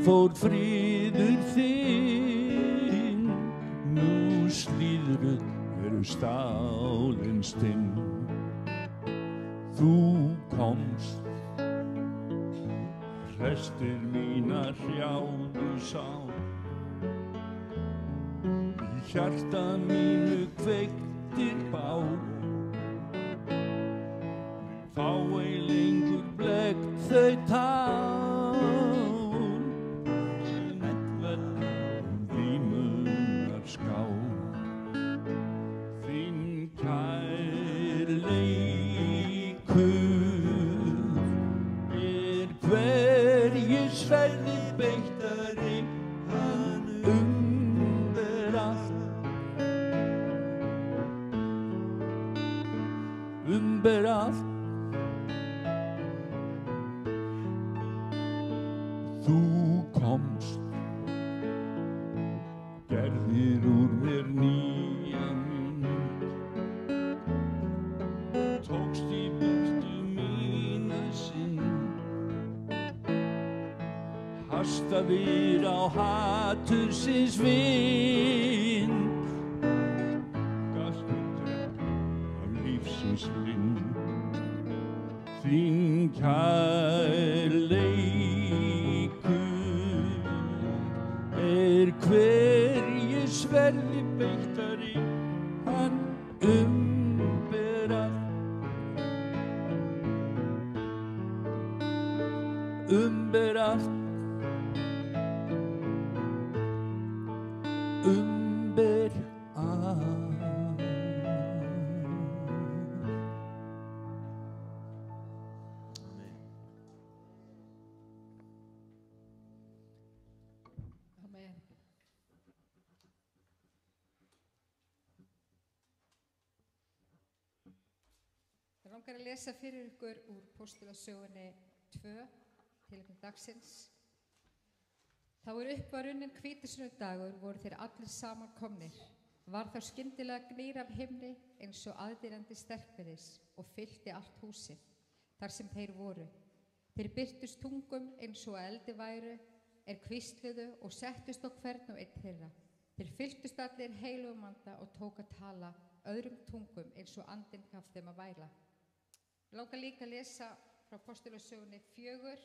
fór friður þinn, nú slíðruð eru stálin stinn. Þú komst, hrestir mína hrjáðu sál, í hjarta mínu kveiktir bál. Fá ei lengur blekt þau tár, sem mettverður vímunar skál. Þinn kærleikur hverju sverði beittari, hann umber allt, umber allt. Þú komst, gerðir úr mér nýja mynd, tókst í burtu mína synd, hastaðir á hatursins vind, gafst mér drekk af lífsins lind. Þinn kærleikur hverju sverði beittari, hann umber allt, umber allt, umber allt. Ég langar að lesa fyrir ykkur úr Póstulasögunni 2, tilefni dagsins. Þá upp var runninn hvítasunnudagur, voru þeir allir saman komnir. Var þá skyndilega gnýr af himni eins og aðdirrandi sterkviðis og fyllti allt húsið, þar sem þeir voru. Þeir birtust tungum eins og eldi væru, hvísluðu og settust á hvern og einn þeirra. Þeir fylltust allir heilugum anda og tóku að tala öðrum tungum eins og andinn gaf þeim að væla. Ég langar líka að lesa frá Póstulasögunni 4.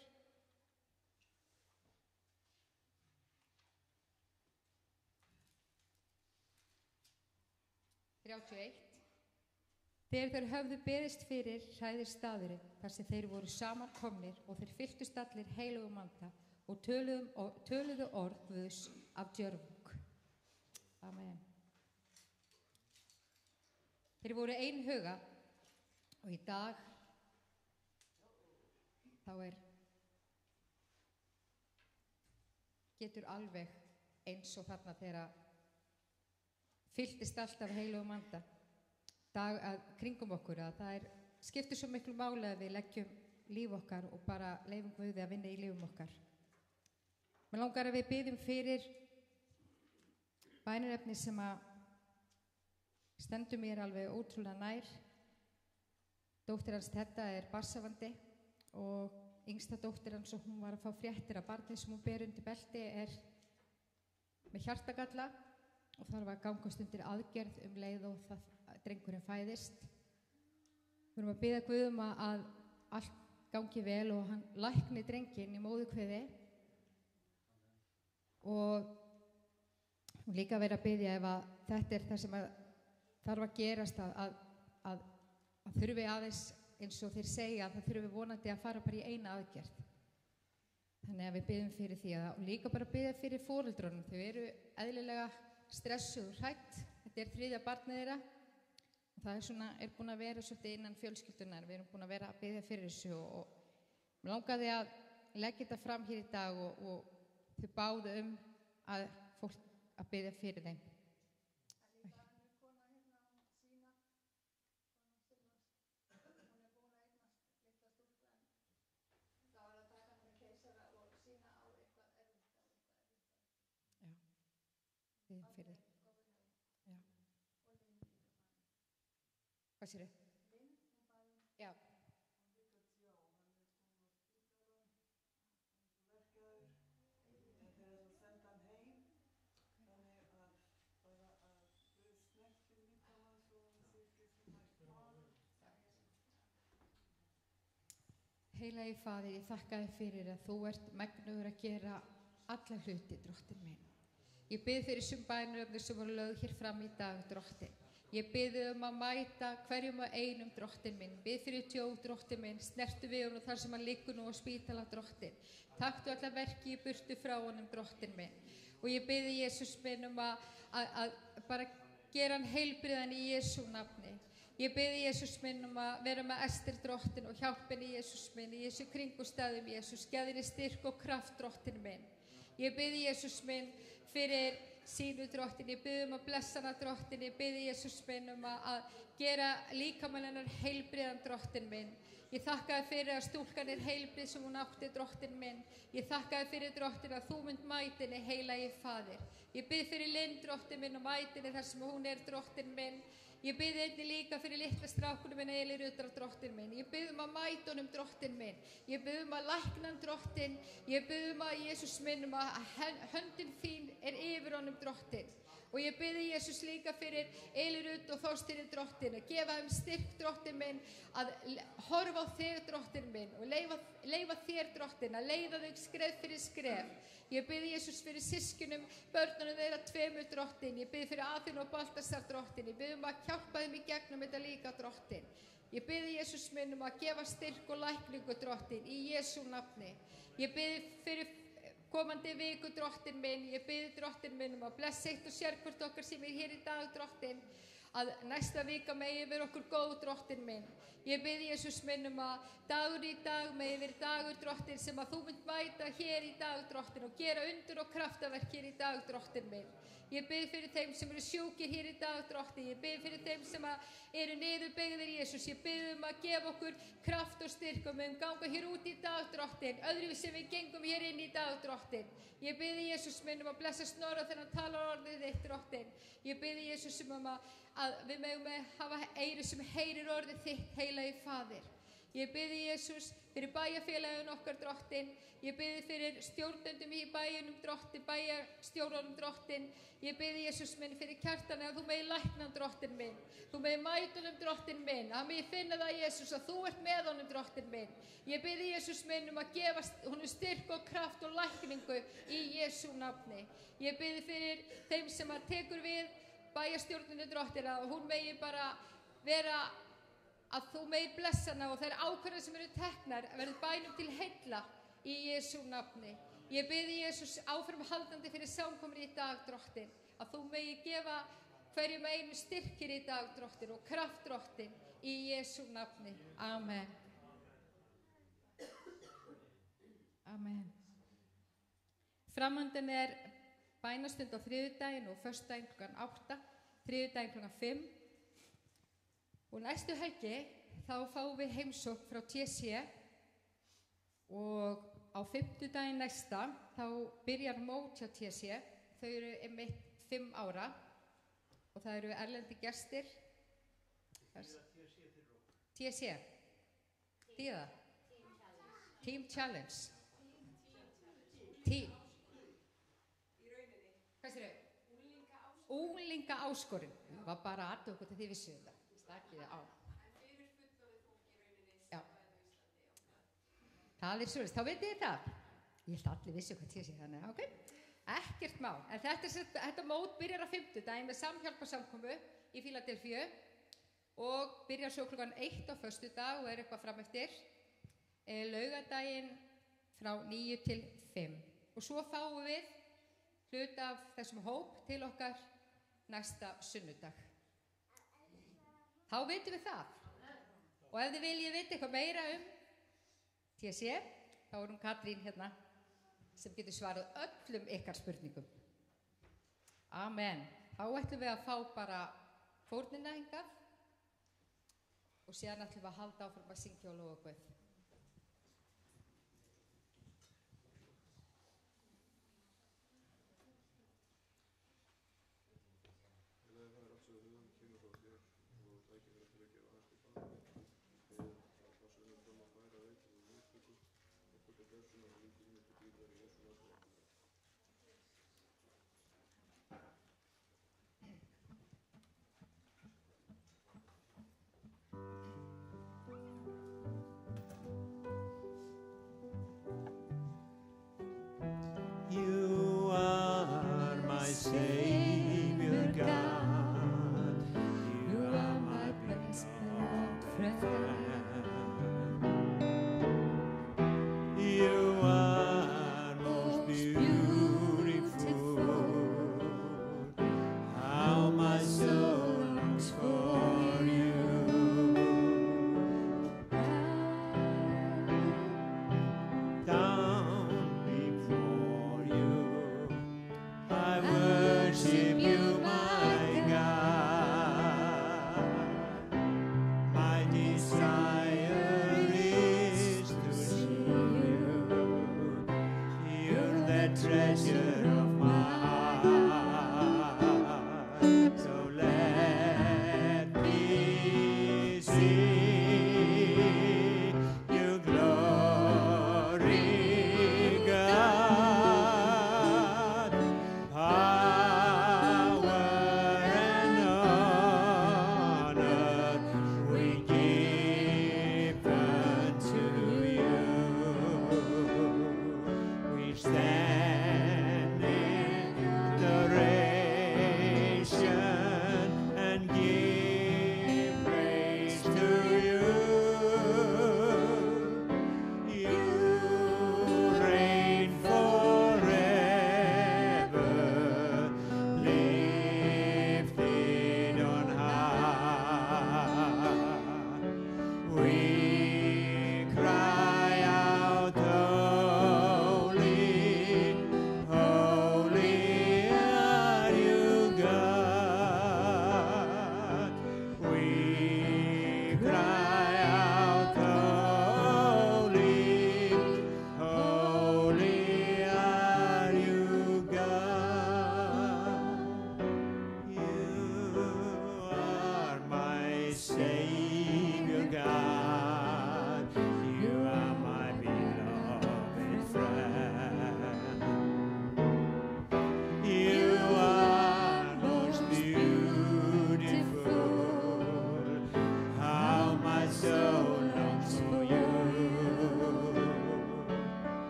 Þegar þeir höfðu beðist fyrir hræðist staðurinn þar sem þeir voru saman komnir og þeir fylltust allir heilugum anda og töluðu orð Guðs af djörfung. Amen. Þeir voru einhuga og í dag þá getur alveg eins og þarna þegar fylltist allt af heilugum anda kringum okkur, að það skiptir svo miklu máli að við leggjum líf okkar og bara leyfum Guði að vinna í lífum okkar. Mér langar að við biðjum fyrir bænarefni sem að stendur mér alveg ótrúlega nær. Dóttir hans Tedda barnsafandi og yngsta dóttir hans, og hún var að fá fréttir að barnið sem hún ber undir belti með hjartagalla og þarf að gangast undir aðgerð leið og drengurinn fæðist. Við erum að biðja Guð að allt gangi vel og hann lækni drenginn í móðurkviði, og líka verið að biðja ef að þetta það sem þarf að gerast að þurfi aðeins, eins og þeir segja, að það þurfi vonandi að fara bara í eina aðgerð. Þannig að við biðjum fyrir því og líka bara biðja fyrir foreldrunum. Þau eru eðlilega stressuð og hrædd. Þetta 3. barnið þeirra og það búin að vera svolítið innan fjölskyldunar. Við erum búin að vera að biðja fyrir þessu og mér langaði að leggja þetta fram hér í dag og þau báðu að fólk að biðja fyrir þeim. Fyrir þig. Já. Hvað sér þið? Já. Heilagi Faðir, ég þakka þér fyrir að þú ert megnugur að gera alla hluti, drottinn minn. Ég bið fyrir þessum bænum sem voru lögð hér fram í dag, drottinn. Ég bið að mæta hverjum og einum, drottinn minn. Bið fyrir Joe, drottinn minn, snertu við honum þar sem hann liggur nú á spítala, drottinn. Taktu alla verki í burtu frá honum, drottinn minn. Og ég bið Jesús minn að bara gera hann heilbrigðan í Jesú nafni. Ég bið Jesús minn að vera með Ester, drottinn, og hjálpa henni Jesús minn í Jesú kringumstæðum, Jesús, geð henni styrk og kraft, drottinn minn. Ég bið Jesús minn fyrir sínu, drottinn, ég bið að blessa hana, drottinn, ég bið Jesús minn að gera líkamann hennar heilbrigðan, drottinn minn. Ég þakka þér fyrir að stúlkan heilbrigð sem hún átti, drottinn minn. Ég þakka þér fyrir, drottinn, að þú mynd mætinni, heilagi Faðir. Ég bið fyrir Lind, drottinn minn, og mætinni þar sem hún drottinn minn. Ég bið einnig líka fyrir litla strákunum minn, Elirudar, drottinn minn. Ég bið að mæta honum, drottinn minn. Ég bið að lækna hann, drottinn. Ég bið að Jesús minn að höndin þín yfir honum, drottinn. Og ég bið Jesús líka fyrir Elirud og Þorsteini, drottinn, að gefa þeim styrk, drottinn minn, að horfa á þig, drottinn minn, og leyfa þér, drottinn, að leiða þau skref fyrir skref. Ég bið Jesús fyrir systkinum, börnunum þeirra tveimur, drottinn. Ég bið fyrir Aþenu og Baltasar, drottinn. Ég bið að hjálpa þeim í gegnum þetta líka, drottinn. Ég bið Jesús minn að gefa styrk og lækningu, drottinn, í Jesú nafni. Ég bið fyrir komandi viku, drottinn minn. Ég bið, drottinn minn, að blessa eitt og sérhvert okkar sem hér í dag, drottinn, að næsta vika megi vera okkur góð, drottinn minn. Ég bið Jesús minn að dagur í dag megi vera dagur, drottinn, sem að þú mynd mæta hér í dag, drottinn, og gera undur og kraftaverk hér í dag, drottinn minn. Ég bið fyrir þeim sem sjúkir hér í dag, drottinn. Ég bið fyrir þeim sem niðurbeygðir, Jesús. Ég bið að gefa okkur kraft og styrk og við ganga hér út í dag, drottinn, öðruvísi sem við gengum hér inn í dag, drottinn. Ég bið Jesús minn að blessa Snorra þegar hann talar orðið þitt, drottinn. Ég bið Jesús að við megum hafa eyru sem heyrir orðið þitt, heilagi Faðir. Ég bið Jesús fyrir bæjarfélaginu okkar, drottinn. Ég bið fyrir stjórnendum í bæjunum, drottinn, bæjarstjórunum, drottinn. Ég bið Jesús minn fyrir Kjartani að þú megi lækna hann, drottinn minn. Þú megi mæta honum, drottinn minn. Að megi finna það, Jesús, að þú ert með honum, drottinn minn. Ég bið Jesús minn að gefa honum styrk og kraft og lækningu í Jesú nafni. Ég bið fyrir þeim sem að tekur við bæjarstjórninu, drottinn, að hún megi bara vera, að þú megi blessa hana og þær ákvarðanir sem eru teknar verði bænum til heilla í Jesú nafni. Ég bið Jesús áframhaldandi fyrir samkomur í dag, drottinn, að þú megi gefa hverjum einu styrkir í dag, drottinn, og kraft, drottinn, í Jesú nafni. Amen. Amen. Framöndan bænastund á þriðjudaginn og föstudaginn klukkan 8, þriðjudaginn klukkan 5. Og næstu helgi þá fáum við heimsókn frá TC og á fimmtudaginn næsta þá byrjar mót hjá TC. Þau eru einmitt 5 ára og það eru erlendi gestir. TC. Þýða? Team Challenge. Team. Hvað sér þau? Unglinga áskorun. Það var bara aðtöku til því vissu þetta. Stakið á. En fyrir fullorðið fólk í rauninni sem fæða á Íslandi. Það svoleiðis. Þá veit ég það. Ég held allir vissu hvað TC þannig. Ok. Ekkert mál. En þetta mót byrjar á 5. með samhjálparsamkomu í Fíladelfíu og byrjar svo klukkan 1 á föstudag og eitthvað fram eftir. Laugardaginn frá 9 til 5. Og svo fáum við hlut af þessum hóp til okkar næsta sunnudag. Þá vitum við það. Og ef þið viljið vita eitthvað meira TC, þá hún Katrín hérna sem getur svarað öllum ykkar spurningum. Amen. Þá ætlum við að fá bara fórnina hingað og síðan ætlum við að halda áfram að syngja og lofa Guð.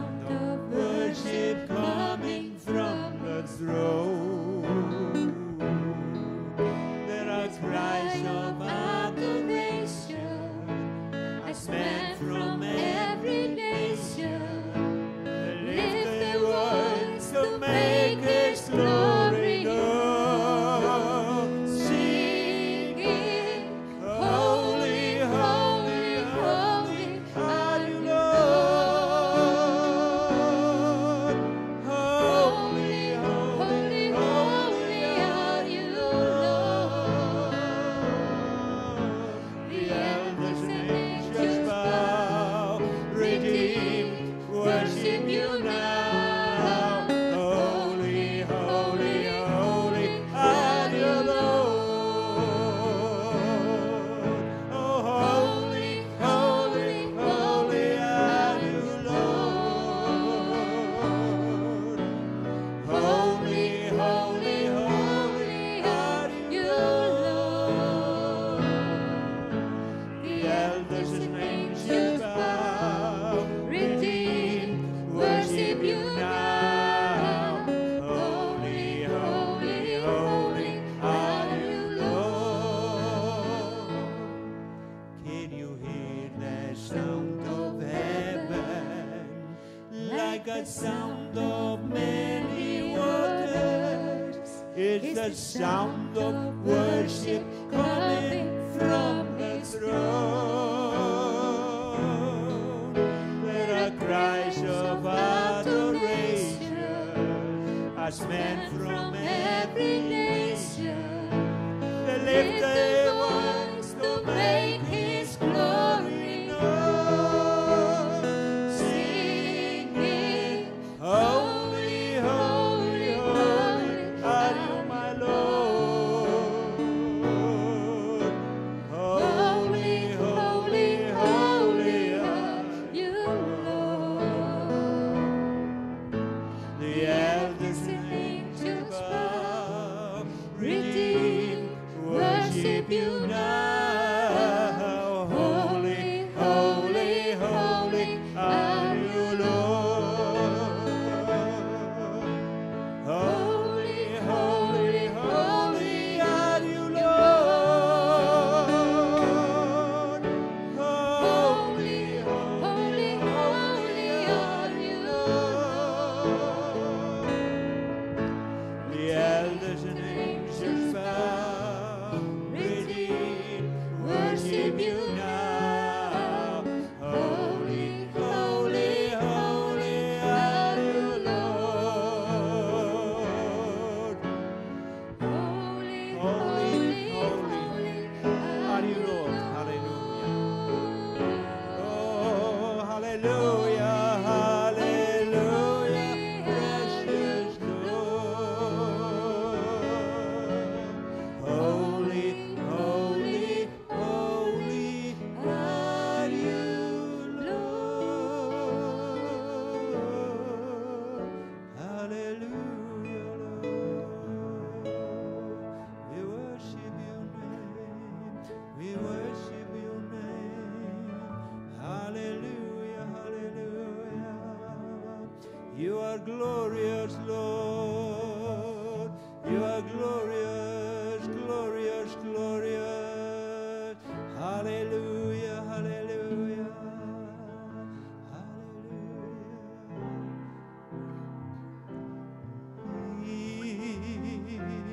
sound of worship coming from the throne. There are cries of adoration as men from every nation lift their voice to make His glory known, singing, Holy, holy, holy are you, Lord. Holy, holy, holy are you, Lord. The elders and angels bow, redeemed, worship you now. Holy, holy, holy are you, Lord. Oh, holy, holy, holy are you, Lord. Holy, holy, holy are you, Lord. The elders and angels bow, redeemed, worship you now. Holy, holy, holy are you, Lord. Can you hear the sound of heaven, like a sound of many waters? It's the sound of worship coming from the throne. There are cries of adoration as men from every nation they lift their voice to make His glory known, singing, Holy, holy, holy are you, my Lord. Holy, holy, holy are you, Lord. The elders and angels bow, redeemed, worship you now. Holy, holy, holy are you, Lord. Holy, holy, holy are you, Lord. Holy, holy, holy are you, Lord. The elders and angels bow, redeemed, worship you now. Holy, holy, holy are you, Lord. Holy, holy, holy are you, Lord. Hallelujah. Oh, hallelujah, hallelujah, precious Lord. Holy, holy, holy are you, Lord. Hallelujah, Lord. We worship your name. We worship your name. Hallelujah, hallelujah. You are glorious, Lord. You are glorious, glorious, glorious. Hallelujah, hallelujah. Hallelujah.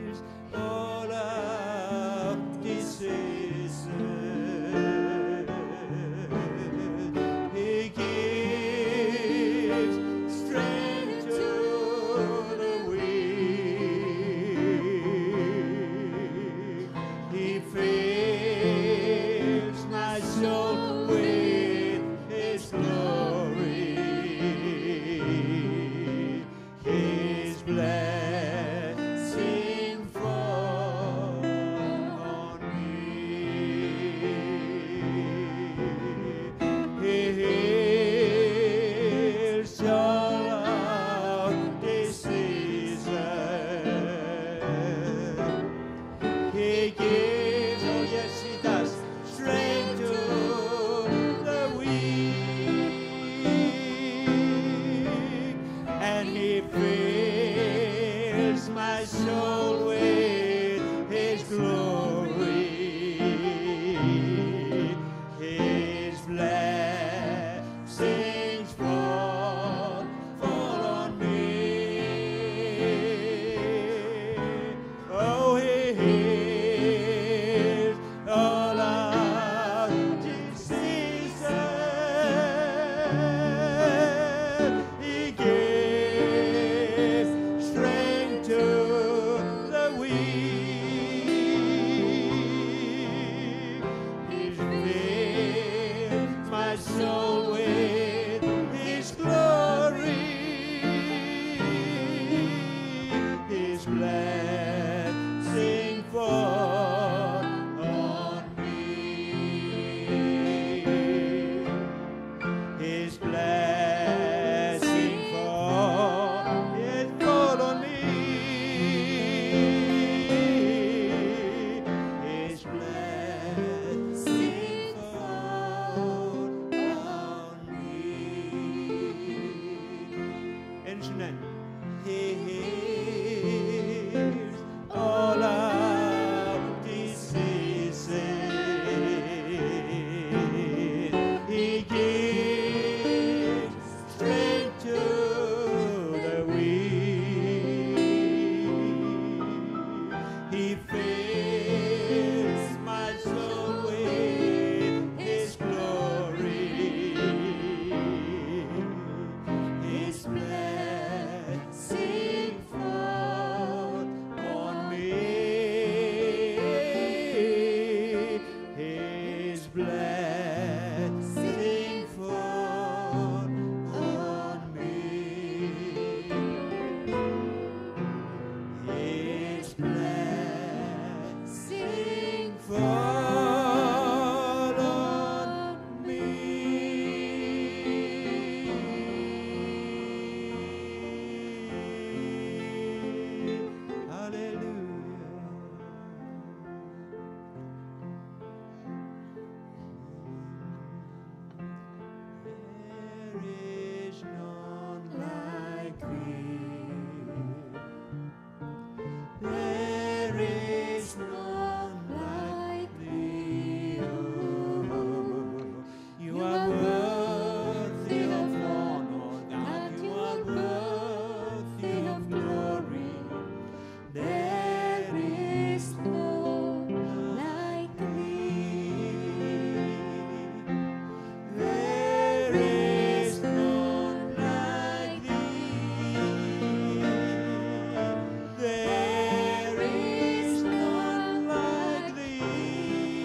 He's all of diseases. He gives strength to the weak. soul with His glory. His blessings fall on me. Oh, here's all our diseases. He gives strength to the weak. He fills my soul with His glory. His blessing fall on me. His blessing fall on me. His blessing fall on me. Instrument. Here's all our diseases. He gives strength to the weak. He fills my soul with His glory. His blessing fall on me. His blessing fall on me. His blessing fall on me. There is none like Thee. There is none like Thee. Oh, You are worthy of honor, God. You are worthy of glory. There is none like Thee. There is none like Thee. There is none like Thee.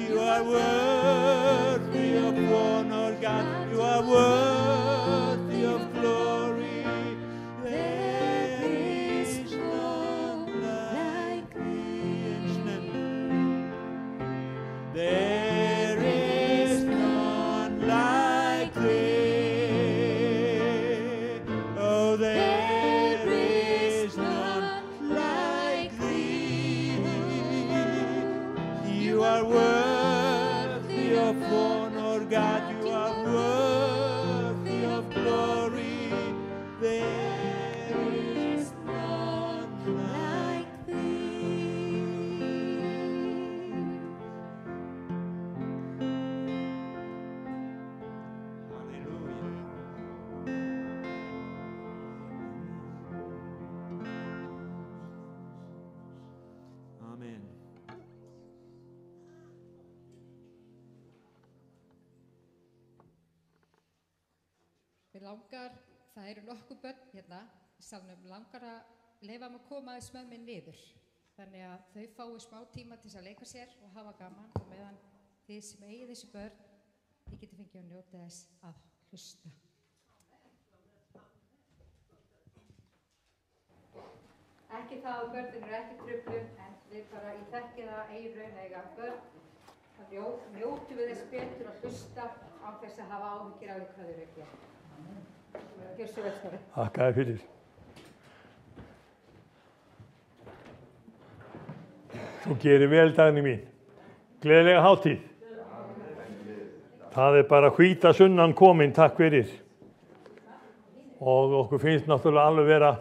You are worthy of honor, God. You are worthy of glory. There is none like Thee. There is none like Thee. Oh, there is none like Thee. You are worthy of honor, God. You are worthy of glory. There is none like Thee. Hallelujah. Amen. Við langar, það eru nokkuð börn hérna í salnum, langar að leyfa þeim að koma aðeins með mér niður. Þannig að þau fái smá tíma til þess að leika sér og hafa gaman og meðan þið sem eigið þessi börn, þið getið fengið að njóta þess að hlusta. Ekki það að börnin eru ekki truflun, en við bara í þekki það eigin raun eiga börn. Þá njótum við þess betur að hlusta á þess að hafa áhyggjur af því hvað þau eru að gera. Gjör svo vel, Snorri. Þakka þér fyrir. Þú gerir vel, Dagný mín. Gleðilega hátíð. Það er bara hvíta sunnan komin, takk fyrir. Og okkur finnst náttúrulega alveg vera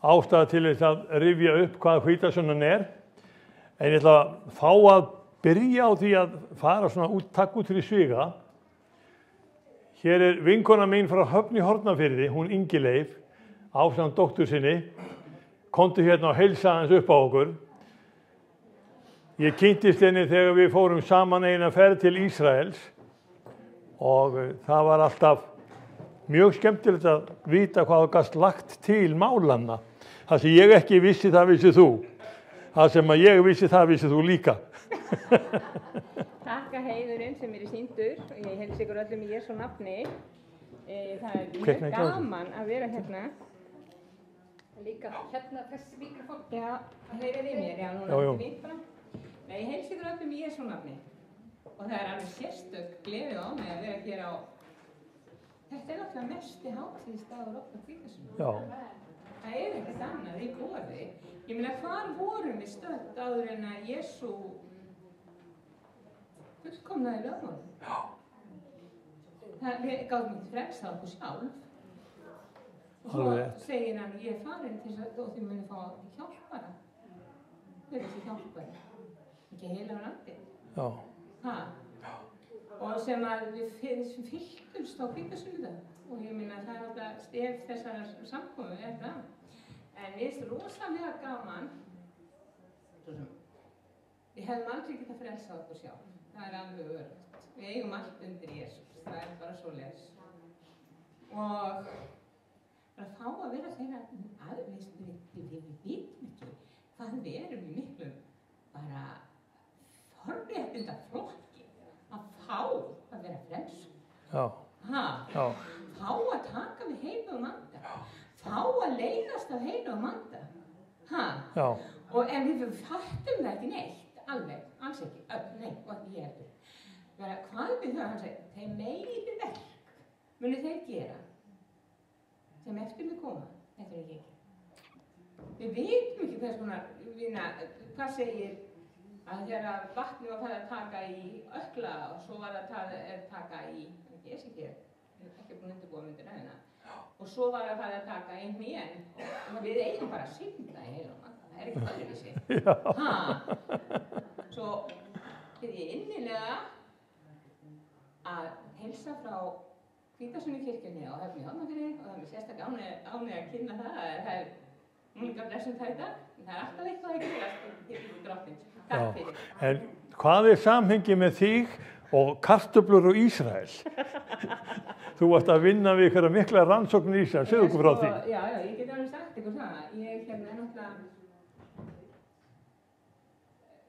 ástæða til þess að rifja upp hvað hvítasunnan en ég ætla að fá að byrja á því að fara svona takk út fyrir sviga. Hér vinkona mín frá Höfn í Hornafirði, hún Ingileif, ásamt dóttur sinni, komdu hérna og heilsa aðeins upp á okkur. Ég kynntist henni þegar við fórum saman eina ferð til Ísraels og það var alltaf mjög skemmtilegt að vita hvað þú gast lagt til málanna. Það sem ég ekki vissi, það vissi þú. Það sem að ég vissi, það vissi þú líka. Takka heiðurinn sem er sýndur og ég heilsa ykkur öllum í Jesú nafni. Það er mjög gaman að vera hérna. Líka hérna þessi mikrofón. Já, heyrið í mér, já, núna er þetta fínt bara. Nei, ég heilsa ykkur öllum í Jesú nafni. Og það er alveg sérstök gleði á mig að vera hér á. Þetta er náttúrulega mesti hátíðisdagur okkar hvítasunnu. Já. Það er ekkert annað í boði. Ég meina, hvar vorum við stödd áður en að Jesú fullkomnaði lögmálið? Já. Við gáðum ekki frelsa okkur sjálf. Og svo segir hann, ég er farin til þess að þið muni fá hjálpara. Þau eru þessi hjálpari. Ekki heila á landi. Já. Ha? Og sem að við fylltumst á hvítasunnudag. Og ég meina, það er alltaf stef þessar samkomu það. En mér finnst rosalega gaman. Við hefðum aldrei getað frelsað okkur sjálf. Það er alveg örugt. Við eigum allt undir Jesús. Það er bara svoleiðis. Og bara fá að vera þeirra aðveist við vitum ekki hvað við erum í miklum bara forréttinda flokki að fá að vera frelsuð. Já. Ha? Já. Fá að taka við heilugum anda. Fá að leiðast af heilugum anda. Ha? Já. Og en við fattum það ekki neitt, alveg, alls ekki, nei, og ekki ég heldur. Hvað við höfum, hann segi, þeir meiri verk munu þeir gera sem eftir mig koma, þetta er ekki. Við vitum ekki hvers konar, hvað segir að þegar vatni var farið að taka í Ökla og svo var það taka í, ég sé ekki búin að undirbúa myndir hérna, og svo var það farið að taka í Hnén og við eigum bara að synda í heilum, það er ekki öðruvísi. Ha? Svo er ég innilega að heilsa frá Hvítasunnu kirkjunni á Höfn í Hornafirði og það er mér sérstaklega ánægð að kynna það er líka blessum það í dag. Það er alltaf eitthvað að gerast hér í Drottins. Takk fyrir. En hvað er samhengi með þig og kartöflur og Ísrael? Þú varst að vinna við ykkur mikla rannsóknir í Ísrael. Segðu okkur frá því. Já, ég get alveg sagt ykkur það. Ég náttúrulega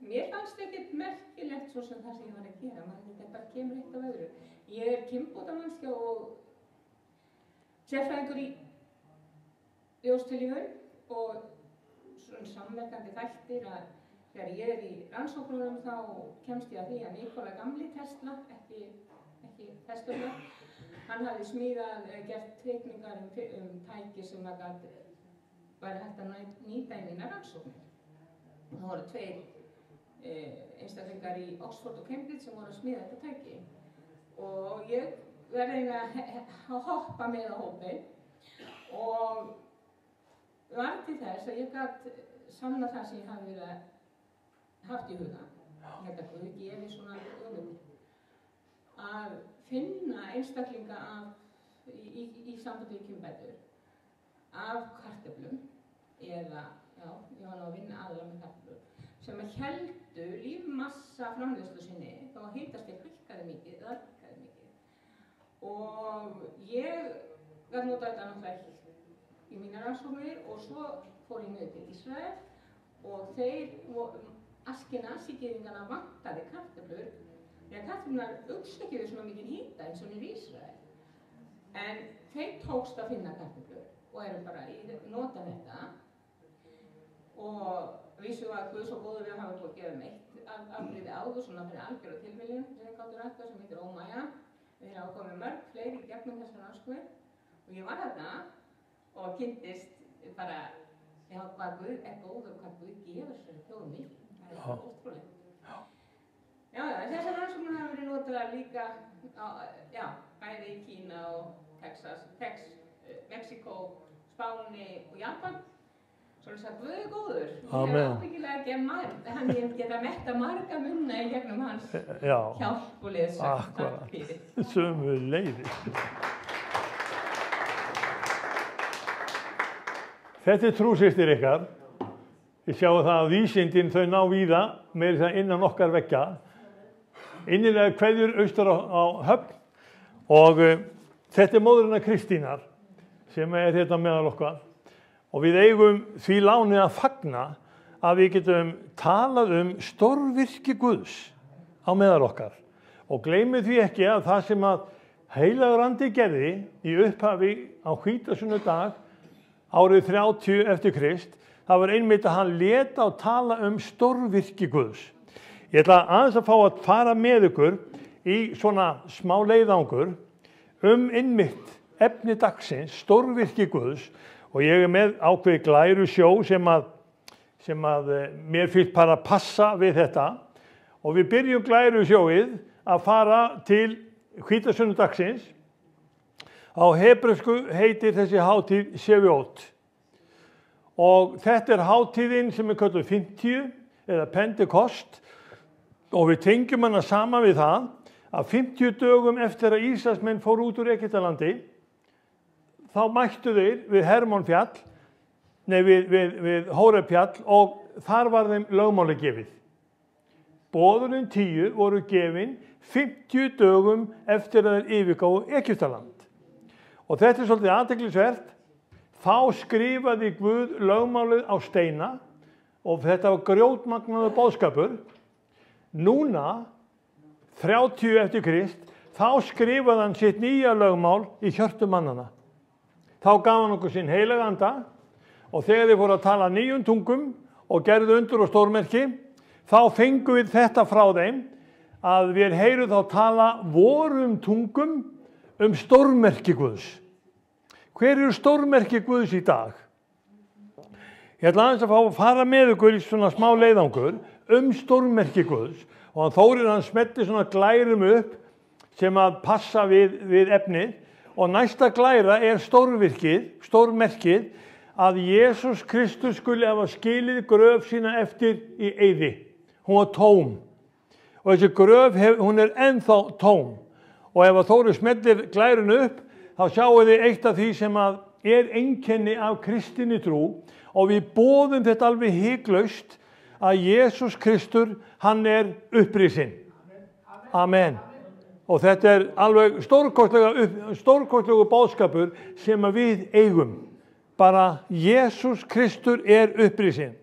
mér fannst ekkert merkilegt svo sem það sem ég var að gera. Þetta bara kemur eitt af öðru. Ég er kynbótamannskja og sérfræðingur í ljóstillífun og svona samverkandi þættir að þegar ég er í rannsóknunum þá kemst ég að því að Nikola gamli Tesla, ekki Tesla, hann hafði smíðað, gert teikningar tæki sem að væri hægt að nýta í mínar rannsóknir. Það voru tveir einstaklingar í Oxford og Cambridge sem voru að smíða þetta tæki. Og ég verði að hoppa með á hópinn og var til þess að ég gat sanna það sem ég hafði haft í huga. Ég held að Guð gefi svona að finna einstaklinga í sambandi við kynbætur af kartöflum eða, ég var nú að vinna aðra með kartöflur sem að héldu lífmassa framleiðslu sinni þá að hitastig hækkaði mikið eða lækkaði mikið. Og ég gat notað þetta náttúrulega í mínar rannsóknir og svo fór ég niður til Ísrael og Askenasi-gyðingana vantaði kartöflur því að kartöflunar uxu ekki við svona mikið hita eins og í Ísrael. En þeir tókst að finna kartöflur og eru bara nota þetta og vissu að Guð svo góður við að hafa búið að gefa eitt afbrigði áður svona fyrir algjörðu tilviljun sem ég gátur rætta sem heitir Ómæja. Við hafa komið mörg fleiri í gegnum þessar rannsóknir og ég var þarna og kynntist bara hvað Guð er góður og hvað Guð gefur sér þjóðum mikið. Það er ótrúlegt. Já, þessar rannsóknir hafa verið notaðar líka bæði í Kína og Texas, Mexíkó, Spáni og Japan. Svo sagði Guð er góður. Amen. Ég hef ábyggilega ekki hann geta metta marga munna í gegnum hans hjálp og leiðsögn. Akkurat. Sömu leiðir. Þetta trúsystir ykkar. Við sjáum það að vísindin þau ná víða, meira það innan okkar veggja. Innilega kveðjur austur á Höfn og þetta móðurina Kristínar sem hérna meðal okkar. Og við eigum því lánið að fagna að við getum talað stórvirki Guðs á meðal okkar. Og gleymið því ekki að það sem að Heilagur Andi gerði í upphafi á hvítasunnudag árið 30 eftir Krist, það var einmitt að hann lét á tala stórvirki Guðs. Ég ætla aðeins að fá að fara með ykkur í svona smá leiðangur einmitt efni dagsins, stórvirki Guðs, og ég með ákveði glæru sjó sem að mér finnst bara passa við þetta. Og við byrjum glæru sjóið að fara til hvítasunnudagsins. Á hebresku heitir þessi hátíð Sjevuot. Og þetta hátíðin sem kölluð 50 eða Pentekost. Og við tengjum hana saman við það að 50 dögum eftir að Ísraelsmenn fóru út úr Egyptalandi, þá mættu þeir við Hermónfjall, við Hórefjall, og þar var þeim lögmáli gefið. Boðunin 10 voru gefin 50 dögum eftir að þeir yfirgáfu Egyptaland. Og þetta svolítið athyglisvert. Þá skrifaði Guð lögmálið á steina og þetta var grjótmagnaður boðskapur. Núna, 30 eftir Krist, þá skrifaði hann sitt nýja lögmál í hjörtum mannana. Þá gaf hann okkur sinn heilaga anda og þegar þeir fóru að tala nýjum tungum og gerðu undur og stórmerki, þá fengum við þetta frá þeim að við heyrum þá tala vorum tungum stórmerki Guðs. Hver eru stórmerki Guðs í dag? Ég ætla aðeins að fara með ykkur í svona smá leiðangur stórmerki Guðs og hann Þórir hann smetti svona glærum upp sem að passa við efnið og næsta glæra stórmerkið að Jesús Kristus skuli hafa skilið gröf sína eftir í eyði. Hún var tóm og þessi gröf hún ennþá tóm og ef að Þórir smettir glærunu upp þá sjáum við eitt af því sem að einkenni af kristinni trú og við boðum þetta alveg hiklaust að Jesús Kristur, hann upprisinn. Amen. Og þetta alveg stórkostlegu boðskapur sem að við eigum. Bara Jesús Kristur upprisinn.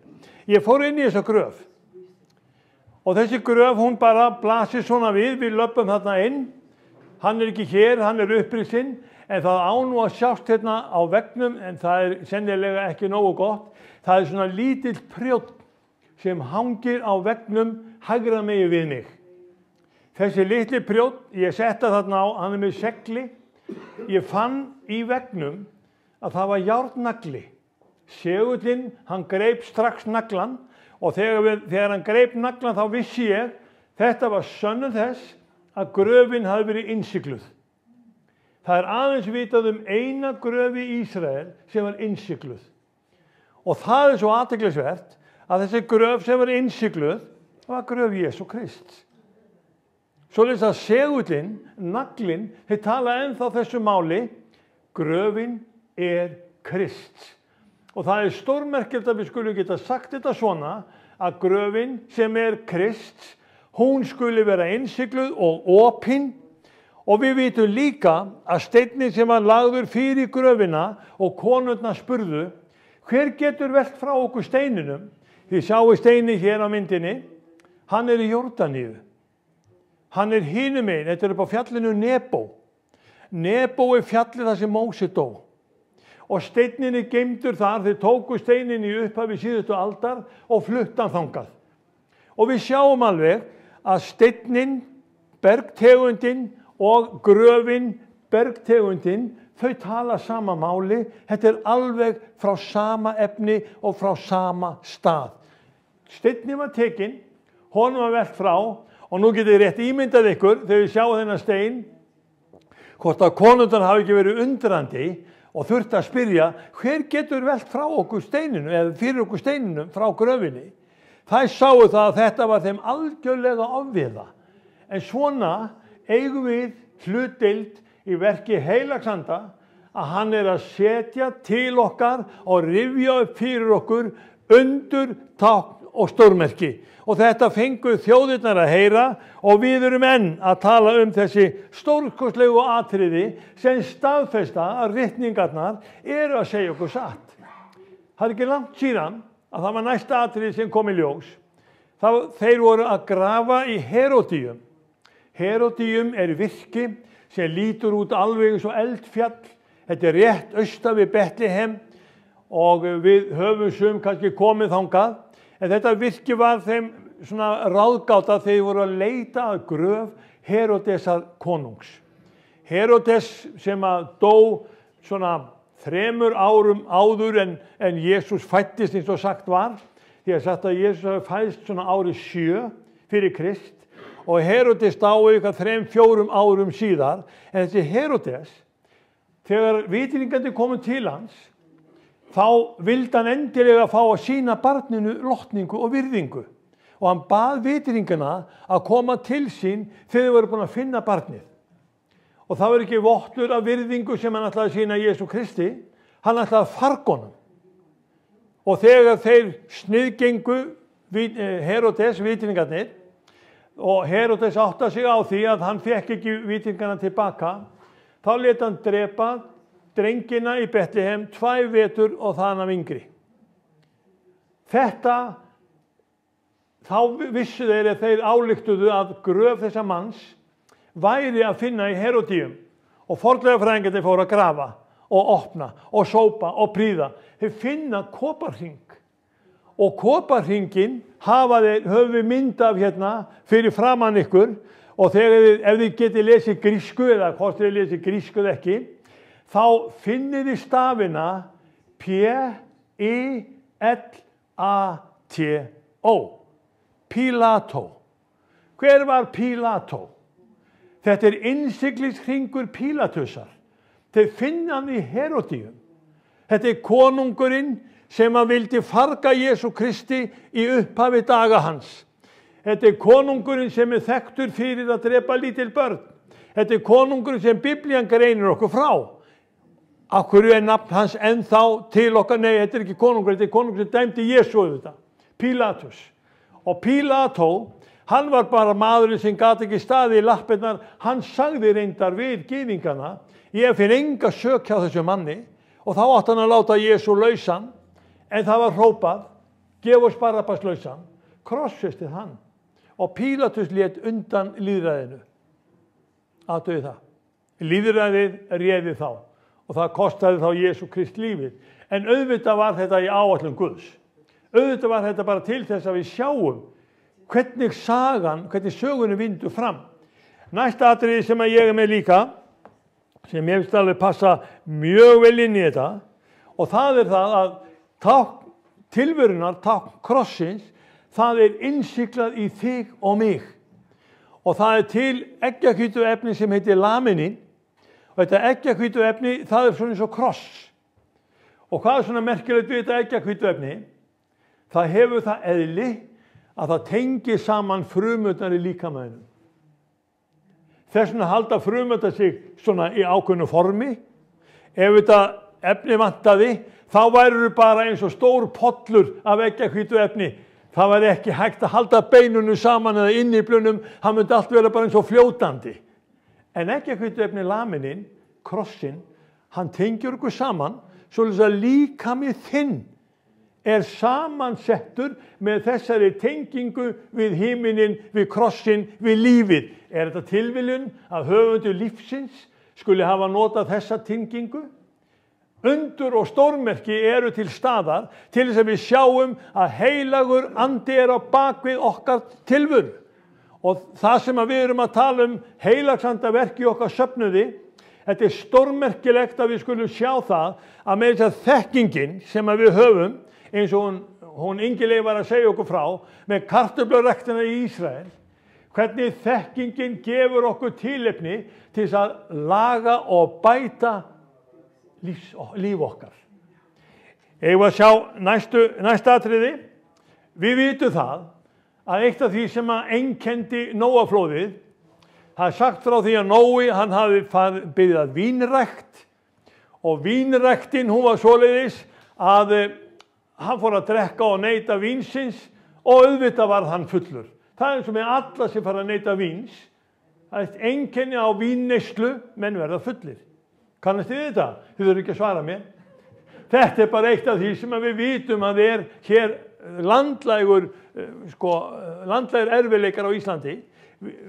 Ég fór inn í þessa gröf. Og þessi gröf, hún bara blasir svona við löpum þarna inn. Hann ekki hér, hann upprisinn. En það á nú að sjást hérna á veggnum, en það sennilega ekki nógu gott. Það svona lítill prjónn sem hangir á veggnum hægra megin við mig. Þessi litli prjónn, ég setta þarna á, hann með segli. Ég fann í veggnum að það var járnnagli. Segullinn, hann greip strax naglan og þegar hann greip naglan þá vissi ég, þetta var sönnun þess að gröfin hafði verið innsigluð. Það aðeins vitað eina gröf í Ísrael sem var innsigluð. Og það svo athyglisvert að þessi gröf sem var innsigluð var gröf Jesú Krist. Svoleiðis að segullinn, naglinn, þeir tala ennþá þessu máli, gröfin Krist. Og það stórmerkilegt að við skulum geta sagt þetta svona, að gröfin sem Krist, hún skuli vera innsigluð og opin. Og við vitum líka að steinninn sem var lagður fyrir gröfina og konurnar spurðu, hver getur velt frá okkur steininum? Þið sjáu steini hér á myndinni, hann í Jórdaníu. Hann hinum megin, þetta upp á fjallinu Nebo. Nebo fjallið þar sem Móse dó. Og steinninn geymdur þar, þeir tóku steininn í upphafi síðustu aldar og fluttan þangað. Og við sjáum alveg að steinninn, bergtegundin og gröfin, bergtegundin, þau tala sama máli. Þetta alveg frá sama efni og frá sama stað. Steinninn var tekinn, honum var velt frá og nú getið rétt ímyndað ykkur þegar við sjáum þennan stein hvort að konurnar hafi ekki verið undrandi og þurfti að spyrja hver getur velt frá okkur steininu eða fyrir okkur steininu frá gröfinni. Þær sáu það að þetta var þeim algjörlega ofviða. En svona eigum við hlutdeild í verki heilags anda að hann að setja til okkar og rifja upp fyrir okkur undur, tákn og stórmerki. Og þetta fengu þjóðirnar að heyra og við erum enn að tala þessi stórkostlegu atriði sem staðfesta að ritningarnar eru að segja okkur satt. Það ekki langt síðan að það var næsta atriði sem kom í ljós. Þeir voru að grafa í Herodíum. Herodíum virki sem lítur út alveg eins og eldfjall. Þetta rétt austan við Betlehem og við höfum sum kannski komið þangað. En þetta virki var þeim svona ráðgáta þegar þeir voru að leita að gröf Herodesar konungs. Herodes sem að dó svona 3 árum áður en Jesús fæddist eins og sagt var. Því að sagt að Jesús hafi fæðst svona árið 7 fyrir Krist og Herodes dái eitthvað 3-4 árum síðar. En þessi Herodes, þegar vitringandi komu til hans, þá vildi hann endilega fá að sýna barninu lotningu og virðingu. Og hann bað vitringana að koma til sín þegar þeir voru búin að finna barnið. Og það var ekki vottur af virðingu sem hann ætlaði að sýna Jesú Kristi, hann ætlaði að farga honum. Og þegar þeir sniðgengu Herodes, vitringarnir, og Herodes átta sig á því að hann fekk ekki vitringana tilbaka, þá lét hann drepa drengina í Betlehem 2 vetur og þann af yngri. Þá vissu þeir ályktuðu að gröf þessa manns væri að finna í Herodíum og fornleifafræðingarnir fóru að grafa og opna og sópa og prýða. Þeir finna koparhring og koparhringin höfum við mynd af hérna fyrir framan ykkur og ef þið getið lesið grísku eða hvort þið lesið grísku eða ekki, þá finnið þið stafina P-I-L-A-T-O. Pílató. Hver var Pílató? Þetta innsiglishringur Pílatusar. Þeir finna hann í Herodíum. Þetta konungurinn sem að vildi farga Jesú Kristi í upphafi daga hans. Þetta konungurinn sem þekktur fyrir að drepa lítil börn. Þetta konungurinn sem Biblían greinir okkur frá. Af hverju nafn hans ennþá til okkar? Nei, þetta ekki konungur, þetta konungur sem dæmdi Jesú auðvitað. Pílatus. Og Pílató, hann var bara maðurinn sem gat ekki staðið í lappirnar. Hann sagði reyndar við gyðingana, ég finn enga sök hjá þessu manni, og þá átti hann að láta Jesú lausan, en það var hrópað, gef oss Barabbas lausan, krossfestið hann. Og Pílatus lét undan lýðræðinu. Athugið það. Lýðræðið réði þá, og það kostaði þá Jesú Krist lífið. En auðvitað var þetta í áætlun Guðs. Auðvitað var þetta bara til þess að við sjáum hvernig sögunni vindur fram. Næsta atriði sem ég með líka, sem ég finnst alveg passa mjög vel inn í þetta, og það það að tilverunar, tákn krossins, það innsiglað í þig og mig. Og það til eggjahvítuefni sem heitir laminin, og þetta eggjahvítuefni, það svona eins og kross. Og hvað svona merkilegt við þetta eggjahvítuefni? Það hefur það eðli að það tengir saman frumurnar í líkamannum. Þess vegna halda frumurnar sig svona í ákveðnu formi. Ef þetta efni vantaði, þá væru bara eins og stór pollur af eggjahvítuefni. Það væri ekki hægt að halda beinunum saman eða innyflunum, það myndi allt vera bara eins og fljótandi. En eggjahvítuefni laminin, krossin, hann tengir okkur saman, svoleiðis að líkaminn þinn samansettur með þessari tengingu við himinin, við krossin, við lífið. Þetta tilviljun að höfundur lífsins skuli hafa notað þessa tengingu? Undur og stórmerki eru til staðar til þess að við sjáum að heilagur andi á bakvið okkar tilveru. Og það sem við erum að tala heilagsandaverk í okkar söfnuði, þetta stórmerkilegt að við skulum sjá það að með þess að þekkingin sem við höfum, eins og hún Ingileif var að segja okkur frá, með kartöfluræktina í Ísrael, hvernig þekkingin gefur okkur tilefni til þess að laga og bæta líf okkar. Eigum við að sjá næsta atriði. Við vitum það að eitt af því sem að einkenndi Nóaflóðið, það sagt frá því að Nói, hann hafi byrjað vínrækt og vínræktin, hún var svoleiðis að hann fór að drekka og neyta vínsins og auðvitað varð hann fullur. Það er eins og með alla sem fara að neyta víns. Það er einkenni á vínneyslu, menn verða fullir. Kannast þið þetta? Þið þurfum ekki að svara mér. Þetta er bara eitt af því sem við vitum að er hér landlægur erfiðleikar á Íslandi.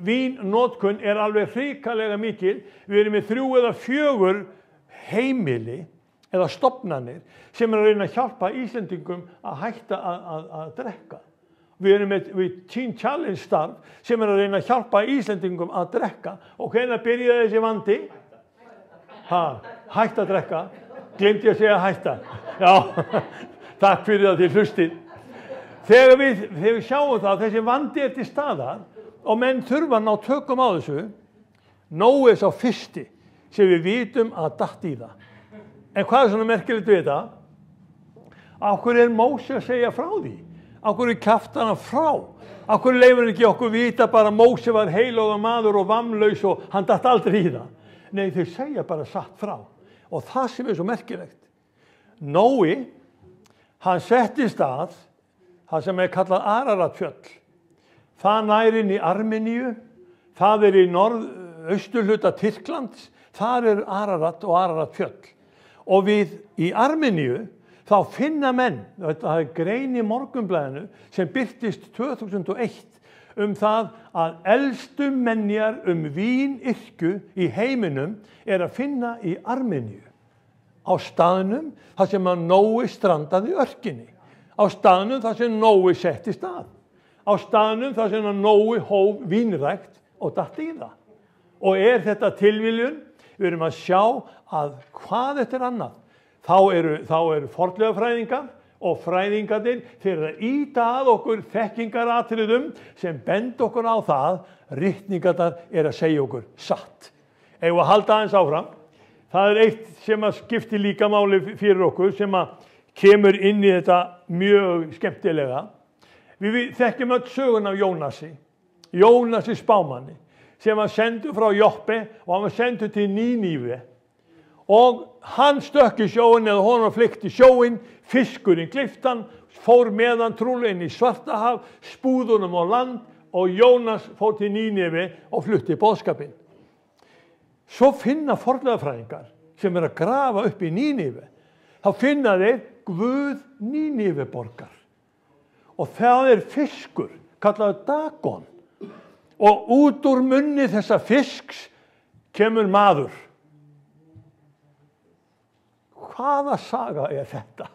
Vínnotkun er alveg hrikalega mikil. Við erum með 3 eða 4 heimili eða stofnanir sem er að reyna að hjálpa Íslendingum að hætta að drekka. Við erum með Teen Challenge starf sem er að reyna að hjálpa Íslendingum að drekka. Og hvenær byrjaði þessi vandi? Hætta að drekka. Gleymdi ég að segja hætta. Já, takk fyrir að þið hlustið. Þegar við sjáum það að þessi vandi er til staðar og menn þurfa að ná tökum á þessu, Nói sá fyrsti sem við vitum að datt í það. En hvað er svona merkilegt við þetta? Af hverju er Móse að segja frá því? Af hverju kjaftar hann frá? Af hverju leyfir hann ekki okkur vita bara að Móse var heilagur maður og vammlaus og hann datt aldrei í það? Nei, þau segja bara satt frá. Og það sem er svo merkilegt. Nói, hann settist að það sem er kallað Araratfjöll. Það nær inn í Armeníu, það er í norðausturhluta Tyrklands, þar er Ararat og Araratfjöll. Og við í Armeníu þá finna menn, það er grein í Morgunblaðinu sem birtist 2001 það að elstu menjar vínyrkju í heiminum er að finna í Armeníu. Á staðnum þar sem að Nói strandaði í örkinni. Á staðnum þar sem Nói settist að. Á staðnum þar sem að Nói hóf vínrækt og datt í það. Og er þetta tilviljun? Við erum að sjá að hvað þetta er annað. Þá eru fornleifafræðingar og fræðingarnir fyrir að ýta að okkur þekkingaratriðum sem benda okkur á það, ritningarnar er að segja okkur satt. Eigum að halda aðeins áfram. Það er eitt sem að skipti líka máli fyrir okkur sem að kemur inn í þetta mjög skemmtilega. Við þekkjum öll sögun af Jónasi spámanni, sem var sendur frá Joppe og hann var sendur til Níníve. Og hann stökk í sjóin eða honum flykti sjóin, fiskurinn gleypti hann, fór með hann trúlega inn í Svartahaf, spúði honum á land og Jónas fór til Níníve og flutti boðskapinn. Svo finna fornleifafræðingar sem er að grafa upp í Níníve. Þá finna þeir Guð Níníveborgar. Og það er fiskur, kallaður Dagon. Og út úr munni þessa fisks kemur maður. Hvaða saga er þetta?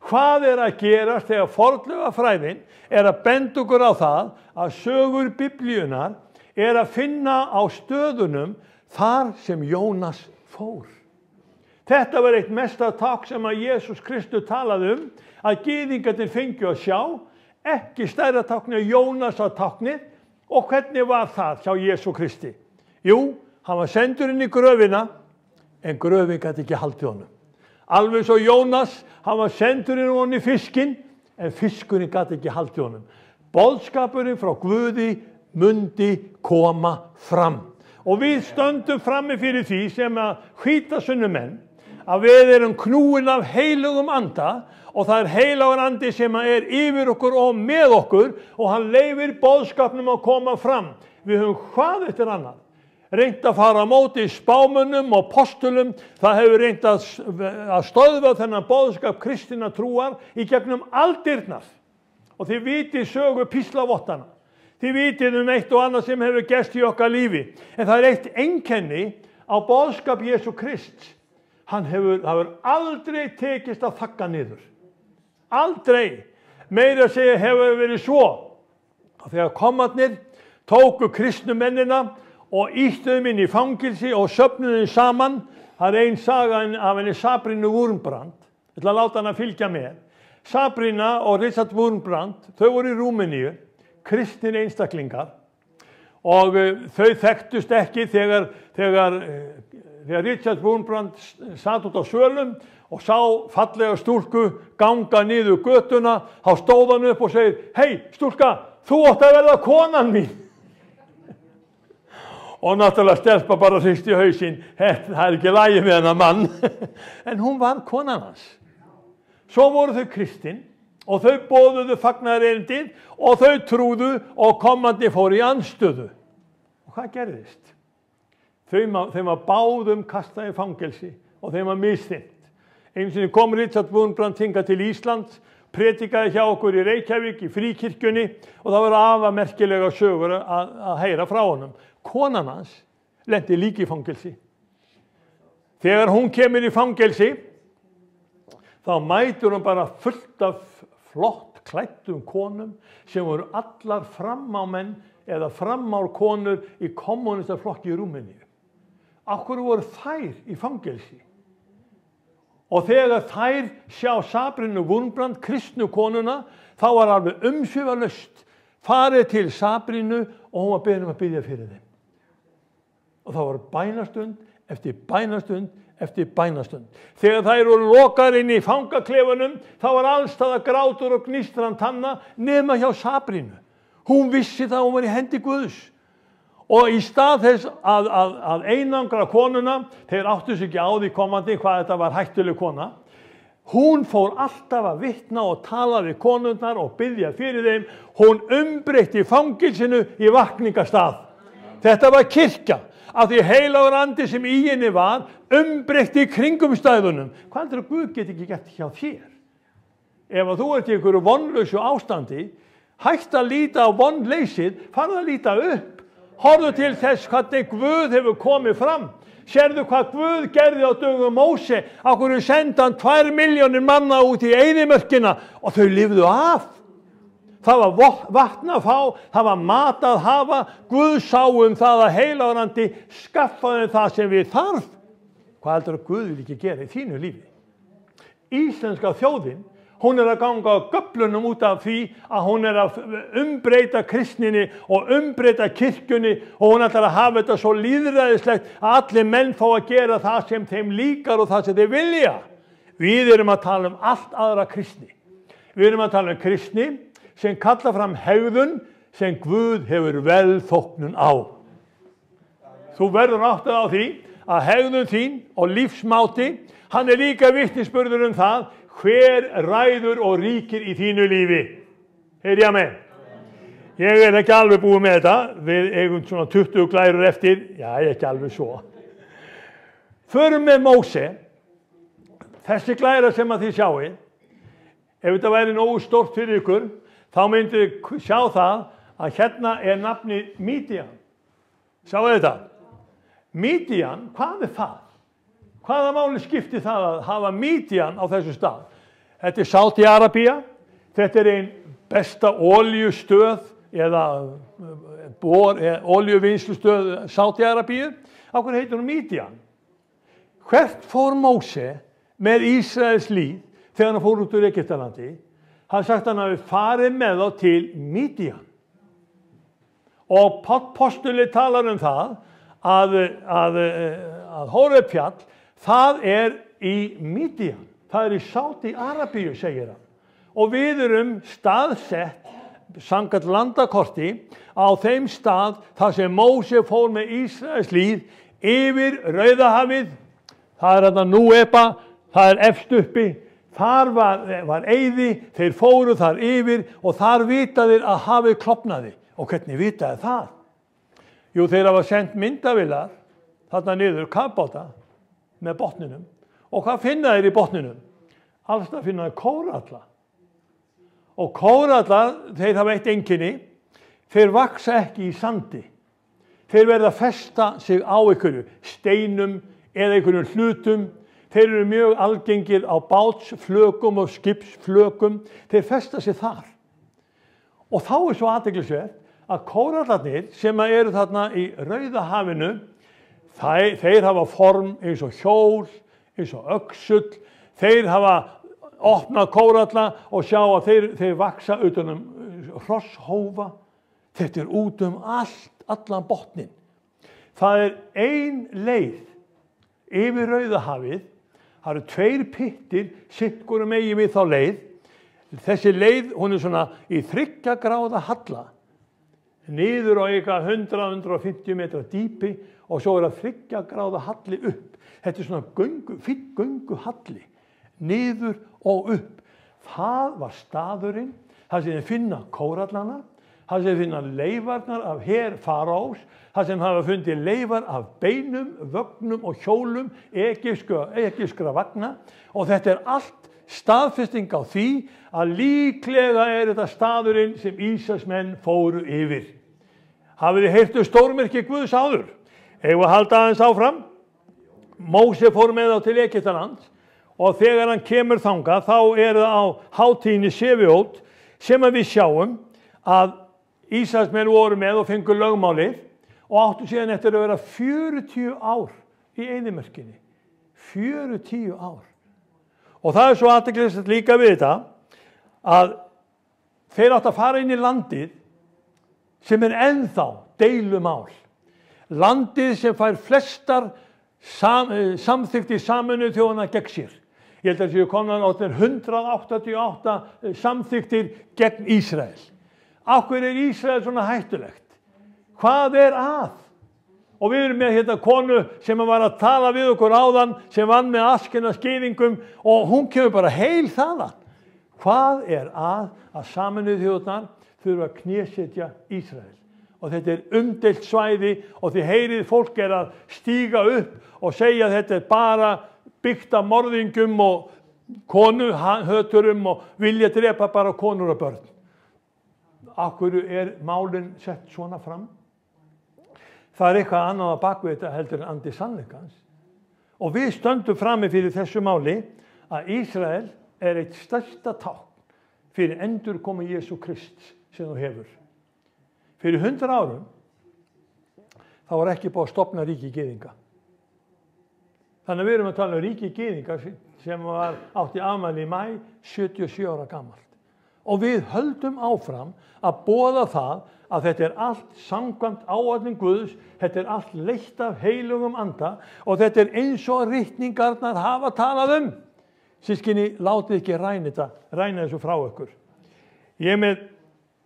Hvað er að gerast þegar fornleifafræðin er að benda okkur á það að sögur Biblíunnar er að finna á stöðunum þar sem Jónas fór. Þetta var eitt mesta tákn sem að Jesús Kristus talaði að gyðingarnir fengju að sjá, ekki stærra tákn en Jónas á táknið. Og hvernig var það hjá Jesú Kristi? Jú, hann var sendur inn í gröfina, en gröfin gat ekki haldið honum. Alveg svo Jónas, hann var sendur inn honum í fiskinn, en fiskurinn gat ekki haldið honum. Boðskapurinn frá Guði mundi koma fram. Og við stöndum frammi fyrir því sem að hvítasunnumenn, að við erum knúin af heilugum anda og það er heilagur andi sem er yfir okkur og með okkur og hann leyfir boðskapnum að koma fram. Við höfum hvað eftir annað. Reynt að fara á móti spámönnum og postulum, það hefur reynt að stöðva þennan boðskap kristinna trúar í gegnum aldirnar. Og þið vitið sögu píslavottana. Þið vitið eitt og annað sem hefur gerst í okkar lífi. En það er eitt einkenni á boðskap Jesú Krists. Það hefur aldrei tekist að þagga niður. Aldrei. Meira að segja hefur verið svo. Þegar komarnir tóku kristnumennina og ýttu þeim inn í fangilsi og söfnuðu þeim saman. Það er ein saga af henni Sabrínu Wurmbrand. Ég ætla að láta hana fylgja með. Sabrína og Richard Wurmbrand, þau voru í Rúmeníu. Kristin einstaklingar og þau þekktust ekki þegar þegar Richard Wurmbrand satt út á svölum og sá fallega stúlku ganga niður götuna, þá stóð hann upp og segir, hei stúlka, þú átt að verða konan mín. Og náttúrulega stelpa bara hristi hausinn, það er ekki lagi með hennar mann. En hún var konan hans. Svo voru þau kristin og þau boðuðu fagnaðarerindið og þau trúðu og komandi fór í andstöðu. Og hvað gerðist? Þeim var báðum kastað í fangelsi og þeim var misþyrmt. Einu sinni kom Richard Wurmbrand hingað til Íslands, predikaði hjá okkur í Reykjavík, í Fríkirkjunni og það var afar merkilega sögur að heyra frá honum. Konan hans lenti líka í fangelsi. Þegar hún kemur í fangelsi, þá mætur hún bara fullt af flott klæddum konum sem voru allar framámenn eða framárkonur í kommunistaflokki í Rúmeníu. Af hverju voru þær í fangelsi? Og þegar þær sjá Sabrínu Wurmbrand, kristnu konuna, þá var alveg umsvifalaust farið til Sabrínu og hún var beðin að biðja fyrir þeim. Og það var bænastund eftir bænastund eftir bænastund. Þegar þær voru lokaðar inn í fangaklefunum, þá var allstaðar grátur og gnistran tanna nema hjá Sabrínu. Hún vissi það að hún var í hendi Guðs. Og í stað þess að einangra konuna, þeir áttu sig ekki á því komandi hvað þetta var hættuleg kona, hún fór alltaf að vitna og tala við konurnar og biðja fyrir þeim. Hún umbreytti fangelsinu í vakningastað. Þetta var kirkja. Af því heilagur andi sem í henni var, umbreytti kringumstæðunum. Hvað heldur að Guð geti ekki gert hjá þér? Ef þú ert í einhverju vonlausu ástandi, hætt að líta á vonleysið, farðu að líta upp. Horfðu til þess hvernig Guð hefur komið fram. Sérðu hvað Guð gerði á dögum Móse, á hverju senda hann 2 milljónir manna út í eyðimörkina og þau lifðu af. Það var vatn að fá, það var mat að hafa, Guð sá það að heilagur andi skaffaði það sem við þarf. Hvað heldur að Guð vil ekki gera í þínu lífi? Íslenska þjóðin, hún að ganga á göflunum út af því að hún að umbreyta kristninni og umbreyta kirkjunni og hún ætlar að hafa þetta svo lýðræðislegt að allir menn fá að gera það sem þeim líkar og það sem þeir vilja. Við erum að tala um allt aðra kristni. Við erum að tala um kristni sem kalla fram hegðun sem Guð hefur velþóknun á. Þú verður áttað á því að hegðun þín og lífsmáti, hann er líka vitnisburður um það hver ræður og ríkir í þínu lífi. Heyrðu ég með? Ég er ekki alveg búið með þetta, við eigum svona 20 glærur eftir, já, ekki alveg svo. Förum með Móse, þessi glæra sem að þið sjáið, ef þetta væri nógu stórt fyrir ykkur, þá myndið þið sjá það að hérna er nafnið Mídían. Sjáu þetta? Mídían, hvað er það? Hvaða máli skiptir það að hafa Mídían á þessu stað? Þetta er Sádi-Arabía, þetta er ein besta olíustöð eða olíuvinnslustöð Sádi-Arabíu. Á hverju heitir hún Mídían? Hvert fór Móse með Ísraels líð þegar hann fór út úr Egyptalandi? Hann sagt hann hafi farið með þá til Mídían. Og postuli talar um það að Hórefjall, það er í Mídían. Það er í Sádi-Arabíu, segir hann. Og við erum staðsett, samkvæmt landakorti, á þeim stað þar sem Móse fór með Ísraels líð yfir Rauðahafið. Það er þarna Núeba, það er efst uppi. Þar var eyði, þeir fóru þar yfir og þar vitaðir að hafið klofnaði. Og hvernig vitaði það? Jú, þeir hafa sendt myndavélar þarna niður kafbáta með botninum. Og hvað finna þeir í botninum? Alls það finna þeir kóralla. Og kórallar, þeir hafa eitt einkenni, þeir vaksa ekki í sandi. Þeir verða að festa sig á einhverju steinum eða einhverjum hlutum. Þeir eru mjög algengir á bátsflökum og skipsflökum. Þeir festa sig þar. Og þá er svo athyglisvert að kórallarnir sem eru þarna í Rauðahafinu, þeir hafa form eins og hjól, eins og öxull. Þeir hafa opnað kóralla og sjá að þeir vaksa utan hrosshófa. Þetta er út allan botnin. Það er ein leið yfir Rauðahafið. Það eru 2 pyttir, sitt hvoru megin við þá leið. Þessi leið, hún er svona í 3 gráða halla, niður á eitthvað 100-150 metra dýpi og svo er það 3 gráða halli upp. Þetta er svona fínn gönguhalli, niður og upp. Það var staðurinn, það sem þið finna kórallana, það sem þið finna leifarnar af her faraós, það sem hafa fundið leifar af beinum, vögnum og hjólum egypskra vagna, og þetta er allt staðfesting á því að líklega er þetta staðurinn sem Ísraelsmenn fóru yfir. Hafið þið heyrt stórmerki Guðs áður? Eigum að halda aðeins áfram. Móse fór með þá til Egyptalands og þegar hann kemur þangað þá er það á hátíðinni Seviót sem að við sjáum að Ísraelsmenn voru með og fengu lögmálið og áttu síðan eftir að vera 40 ár í eyðimörkinni. 40 ár. Og það er svo athyglisvert líka við þetta að þeir áttu að fara inn í landið sem er ennþá deilumál. Landið sem fær flestar samþykkt í Sameinuðu þjóðanna gegn sér. Ég held að séu komnar á 188 samþykktir gegn Ísrael. Af hverju er Ísrael svona hættulegt? Hvað er að? Og við erum með hérna konu sem var að tala við okkur áðan, sem vann með Askena skýringum og hún kemur bara heil þaðan. Hvað er að Sameinuðu þjóðirnar þurfa að knésetja Ísrael? Og þetta er umdeilt svæði og þið heyrið fólk er að stíga upp og segja að þetta er bara byggt af morðingum og konuhöturum og vilja drepa bara konur og börn. Af hverju er málin sett svona fram? Það er eitthvað annað að bak við þetta heldur en andi sannleikans. Og við stöndum frammi fyrir þessu máli að Ísrael er eitt stærsta tákn fyrir endurkomu Jesú Krists sem þú hefur. Fyrir 100 árum þá var ekki búið að stofna ríki gyðinga. Þannig að við erum að tala um ríki gyðinga sem átti afmæli í maí 77 ára gamalt. Og við höldum áfram að boða það að þetta er allt samkvæmt áætlun Guðs, þetta er allt leitt af heilugum anda og þetta er eins og ritningarnar hafa talað um. Systkini, látið ekki ræna þessu frá ykkur. Ég er með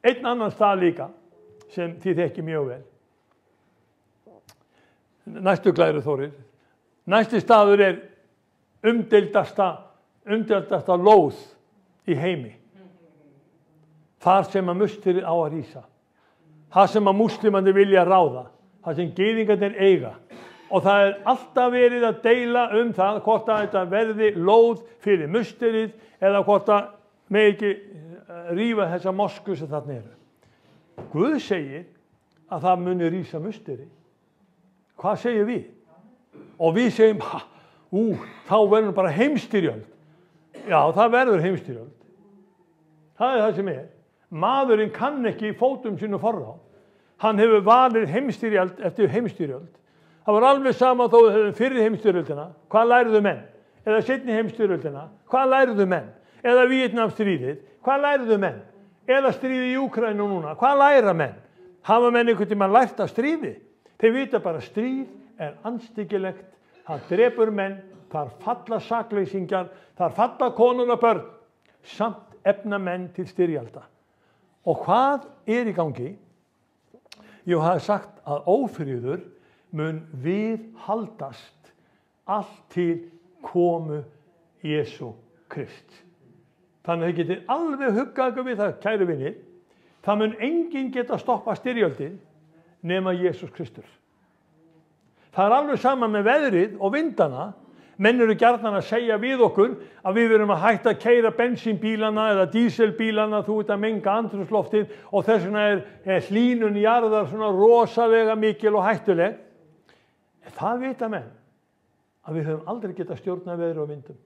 einn annan stað líka sem þið þekki mjög vel. Næstu glæru Þórir. Næsti staður er umdeildasta lóð í heimi. Þar sem að musterið á að rísa. Það sem að múslimandi vilja ráða. Það sem gyðingarnir eiga. Og það er alltaf verið að deila það hvort að þetta verði lóð fyrir musterið eða hvort að með ekki rífa þessa mosku sem þarna eru. Guð segir að það muni rísa musteri. Hvað segir við? Og við segjum, þá verður bara heimstyrjöld. Já, það verður heimstyrjöld. Það er það sem er. Maðurinn kann ekki í fótum sínu forráð. Hann hefur valið heimstyrjöld eftir heimstyrjöld. Það var alveg sama þó við höfum fyrir heimstyrjöldina. Hvað læriðu menn? Eða seinni heimstyrjöldina. Hvað læriðu menn? Eða Víetnamstríðið. Hvað læriðu menn? Eða stríðið í Úkraínu núna. Hvað læra menn? Hafa menn einhvern tímann lært af stríði? Þeir vita bara stríð er andstyggilegt. Það drepur menn. Þar falla sakleysingjar. Þar falla konur og börn. Samt efna menn til styrjalda. Og hvað er í gangi? Ég hafi sagt að ófriður mun viðhaldast allt til komu Jesú Krist. Þannig að þið getið alveg huggað ykkur við það, kæru vinir. Það mun enginn geta stoppa styrjöldin nema Jesús Kristur. Það er alveg sama með veðrið og vindana. Menn eru gjarnan að segja við okkur að við verum að hætta að keyra bensínbílana eða díselbílana, þú ert að menga andrúmsloftið og þess vegna er hlýnun jarðar svona rosalega mikil og hættuleg. Það vita menn að við höfum aldrei getað stjórnað veðri og vindum.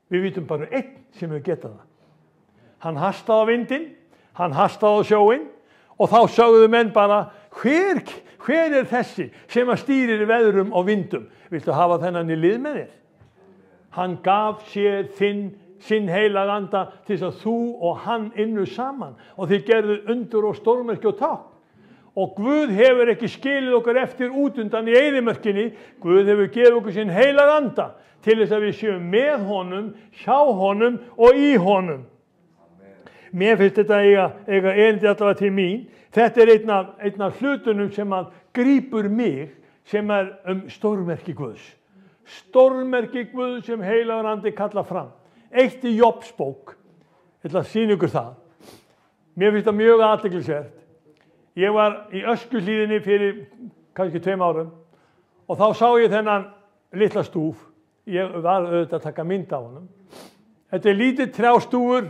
Við vitum bara einn sem hefur getað það. Hann hastaði á vindinn, hann hastaði á sjóinn og þá sögðu menn bara hver er þessi sem að stýrir veðrum og vindum? Viltu hafa þennan í lið með þér? Hann gaf sér sinn heilaga anda til þess að þú og hann ynnu saman og þið gerðu undur og stórmerki og tákn. Og Guð hefur ekki skilið okkur eftir út undan í eyðimörkinni. Guð hefur gefið okkur sinn heilaga anda til þess að við séum með honum, hjá honum og í honum. Mér finnst þetta eiga erindi allavega til mín. Þetta er einn af hlutunum sem að grípur mig, sem er stórmerki Guðs. Stórmerki Guðs sem heilagur andi kalla fram. Eitt í Jobs bók. Ég ætla að sýna ykkur það. Mér finnst það mjög athyglisvert. Ég var í Öskuhlíðinni fyrir kannski 2 árum og þá sá ég þennan litla stúf. Ég var auðvitað að taka mynd á honum. Þetta er lítið trjástúfur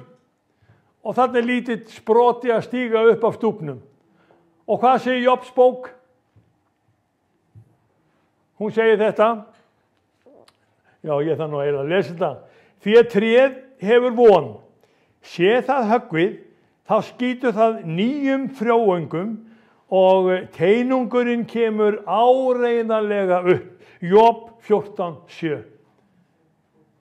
og þarna er lítið sproti að stíga upp af stúfnum. Og hvað segir Jobs bók? Hún segir þetta. Já, ég þarf nú eiginlega að lesa þetta. Því að tréð hefur von. Sé það höggvið, þá skýtur það nýjum frjóöngum og teinungurinn kemur áreiðanlega upp. Job 14:7.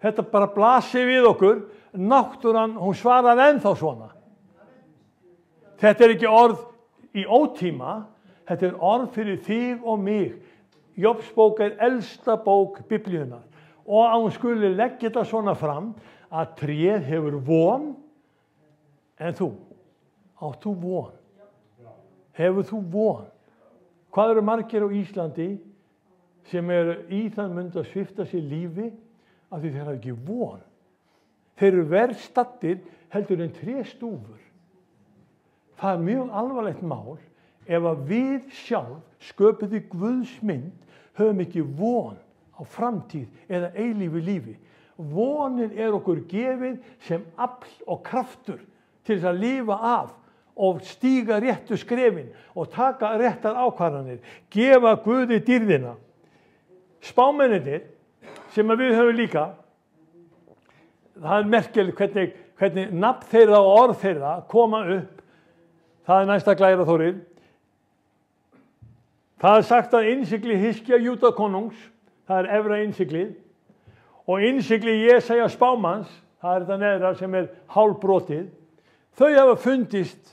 Þetta bara blasir við okkur. Náttúran, hún svarar ennþá svona. Þetta er ekki orð í ótíma, þetta er orð fyrir þig og mig. Jobs bók er elsta bók Biblíunnar og að hún skuli leggja þetta svona fram að tréð hefur von en þú, átt þú von? Hefur þú von? Hvað eru margir á Íslandi sem eru í þann mund að svipta sér lífi af því þeir hafa ekki von? Þeir eru verð staddir heldur en tréstúfur. Það er mjög alvarlegt mál ef að við sjálf, sköpuð í Guðs mynd, höfum ekki von á framtíð eða eilífu lífi. Vonin er okkur gefið sem afl og kraftur til þess að lifa af og stíga réttu skrefin og taka réttar ákvarðanir, gefa Guði dýrðina. Spámennirnir sem við höfum líka, það er merkilegt hvernig nafn þeirra og orð þeirra koma upp. Það er næsta glæra Þórir. Það er sagt að innsigli Hiskja Júdakonungs, það er efra innsiglið, og innsigli Jesaja spámanns, það er þetta neðra sem er hálfbrotið, þau hafa fundist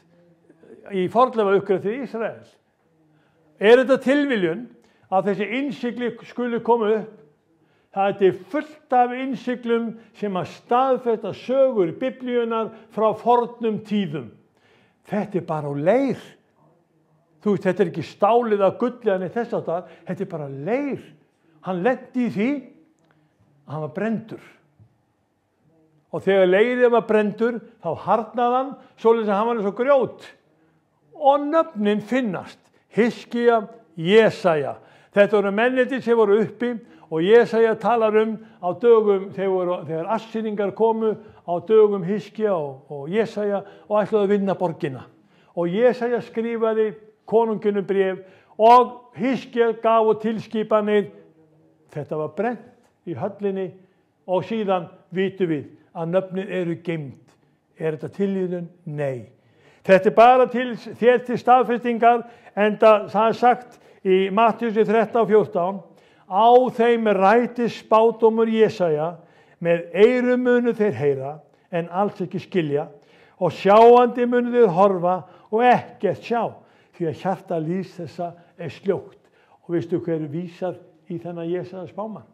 í fornleifa uppgreftri Ísrael. Er þetta tilviljun að þessi innsigli skuli koma upp? Það er fullt af innsiglum sem að staðfesta sögur Biblíunnar frá fornum tíðum. Þetta er bara á leir. Þú veist, þetta er ekki stálið af gulli en þess að það, þetta er bara leir. Hann lenti í því að hann var brenndur. Og þegar leirið var brenndur, þá harnaði hann, svoleiðis að hann var eins og grjót. Og nöfnin finnast. Hiskja, Jesaja. Þetta voru mennirnir sem voru uppi og Jesaja talar á dögum þegar Assýringar komu á dögum Hiskja og Jesaja og ætlaðu að vinna borgina. Og Jesaja skrifaði konunginu bréf og Hiskja gaf og tilskipanir. Þetta var brennt í höllinni og síðan vitum við að nöfnin eru geymd. Er þetta tilviljun? Nei. Þetta er bara til staðfestingar enda það er sagt í Matthíusi 13:14 á þeim rætist spádómur Jesaja með eyrum munu þeir heyra en alls ekki skilja og sjáandi munu þeir horfa og ekkert sjá því að hjarta lífs þessa er sljótt. Og veistu hver vísar í þennan Jesaja spámann?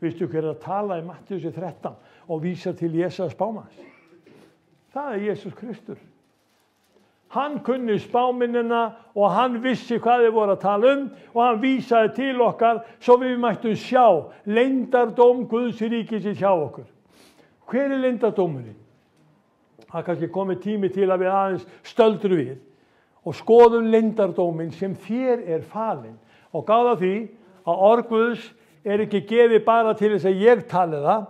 Veistu hver að tala í Matthíusi 13 og vísar til Jesaja spámanns? Það er Jesús Kristur. Hann kunni spámennina og hann vissi hvað þeir voru að tala og hann vísaði til okkar svo við mættum sjá leyndardóm Guðs ríkisins hjá okkur. Hver er leyndardómurinn? Það er kannski komið tími til að við aðeins stöldrum við og skoðum leyndardóminn sem þér er falinn og gáða því að orð Guðs er ekki gefið bara til þess að ég tali það,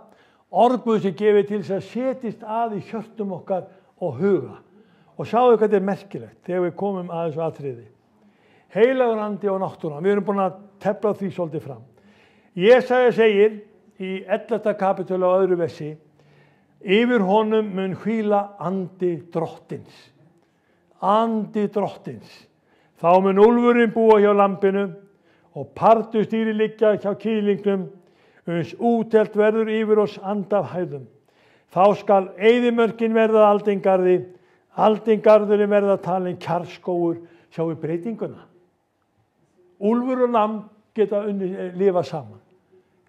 orð Guðs er gefið til þess að setjast að í hjörtum okkar og huga. Og sjáðu hvað þetta er merkilegt þegar við komum að þessu atriði. Heilagur andi og náttúran, við erum búin að tefla því svolítið fram. Jesaja segir í 11. kapítóli á öðru versi, yfir honum mun hvíla andi drottins. Andi drottins. Þá mun úlfurinn búa hjá lambinu og pardustýri liggja hjá kýlingnum, uns útelt verður yfir oss andaf hæðum. Þá skal eyðimörkin verða aldingarði, aldingarðurinn verða talin kjarskógur, Sjáu breytinguna. Úlfur og lamb geta lifa saman.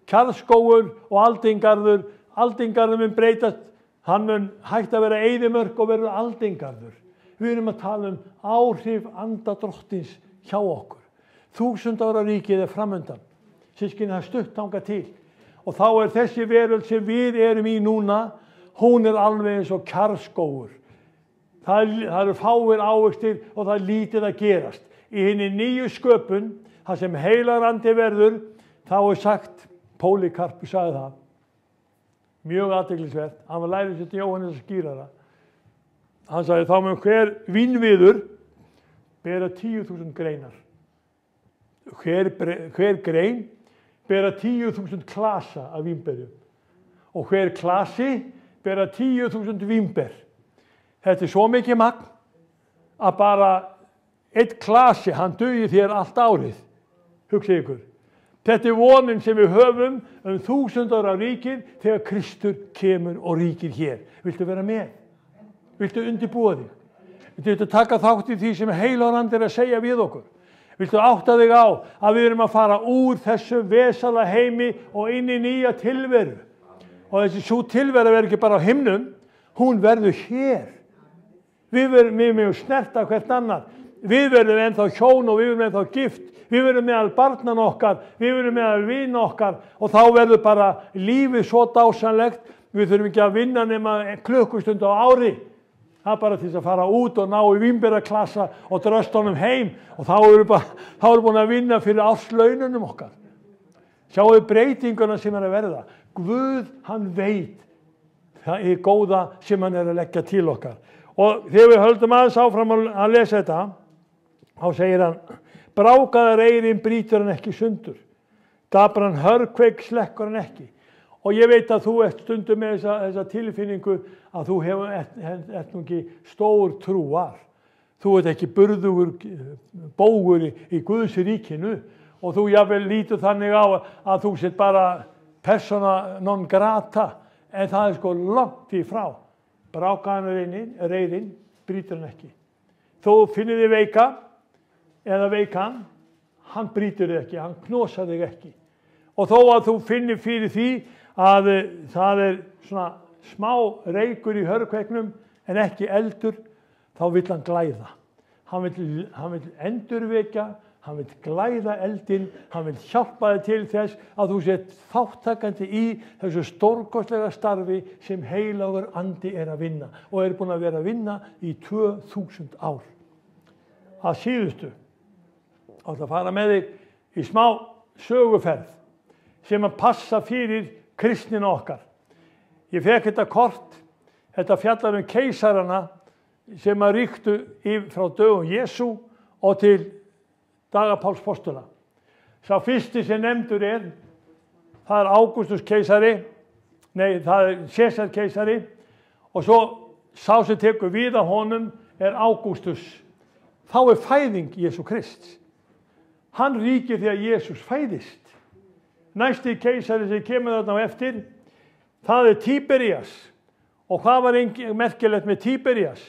Kjarrskógur og aldingarður mun breytast, hann mun hægt að vera eyðimörk og verður aldingarður. Við erum að tala áhrif anda drottins hjá okkur. 1000 ára ríkið framundan. Systkini, það stutt þangað til. Og þá þessi veröld sem við erum í núna, hún alveg eins og kjarrskógur. Það eru fáir ávextir og það lítið að gerast. Í hinni nýju sköpun, það sem heilagur andi verður, þá sagt, Pólikarpus sagði það, mjög athyglisvert, hann var lærisveinn Jóhannesar skírara. Hann sagði, þá mun hver vínviður bera 10.000 greinar. Hver grein bera 10.000 klasa af vínberjum. Og hver klasi bera 10.000 vínber. Þetta svo mikið magn að bara eitt klasi, hann dugi þér allt árið. Hugsið ykkur. Þetta vonin sem við höfum 1000 ára ríkið þegar Kristur kemur og ríkir hér. Viltu vera með? Viltu undirbúa þig? Viltu taka þátt í því sem heilagur andi að segja við okkur? Viltu átta þig á að við erum að fara úr þessu vesala heimi og inn í nýja tilveru? Og þessi svo tilveru verður ekki bara á himnum, hún verður hér. Við megum snerta hvert annar. Við verðum ennþá hjón og við verðum ennþá gift. Við verðum meðal barnan okkar, við verðum meðal vina okkar og þá verður bara lífið svo dásanlegt. Við þurfum ekki að vinna nema klukkustund á ári. Það bara til að fara út og ná í vínberaklassa og drösta honum heim og þá erum við búin að vinna fyrir árslaununum okkar. Sjáu breytinguna sem að verða. Guð, hann veit það góða sem hann að leggja til okkar. Og þegar við höldum aðeins áfram að lesa þetta, þá segir hann, brákaðar eyrin brýtur hann ekki sundur, dapran hörkveik slekkur hann ekki. Og ég veit að þú ert stundum með þessa tilfinningu að þú ert nú ekki stór trúar. Þú ert ekki burðugur bógur í Guðs ríkinu og þú jafnvel lítur þannig á að þú sett bara persona non grata, en það sko langt í frá. Brákaðar eyrin brýtur hann ekki. Þú finnir þig veika eða veikan, hann brýtur þig ekki, hann knósar þig ekki. Og þó að þú finnir fyrir því að það svona smá reykur í hörkveiknum en ekki eldur, þá vill hann glæða. Hann vill endurvekja, hann vill glæða eldinn, hann vill hjálpa þig til þess að þú sett þáttakandi í þessu stórkostlega starfi sem heilagur andi að vinna og búin að vera að vinna í 2000 ár. Að síðustu átt að fara með þig í smá söguferð sem að passa fyrir kristnina okkar. Ég fekk þetta kort, þetta fjallar keisarana sem að ríktu frá dögum Jesú og til daga Páls postula. Sá fyrsti sem nefndur það Ágústus keisari, það Sesar keisari og svo sá sem tekur við af honum Ágústus. Þá fæðing Jesú Krists. Hann ríkir þegar Jesús fæðist. Næsti keisari sem kemur þarna á eftir, það Tíberías. Og hvað var merkilegt með Tíberías?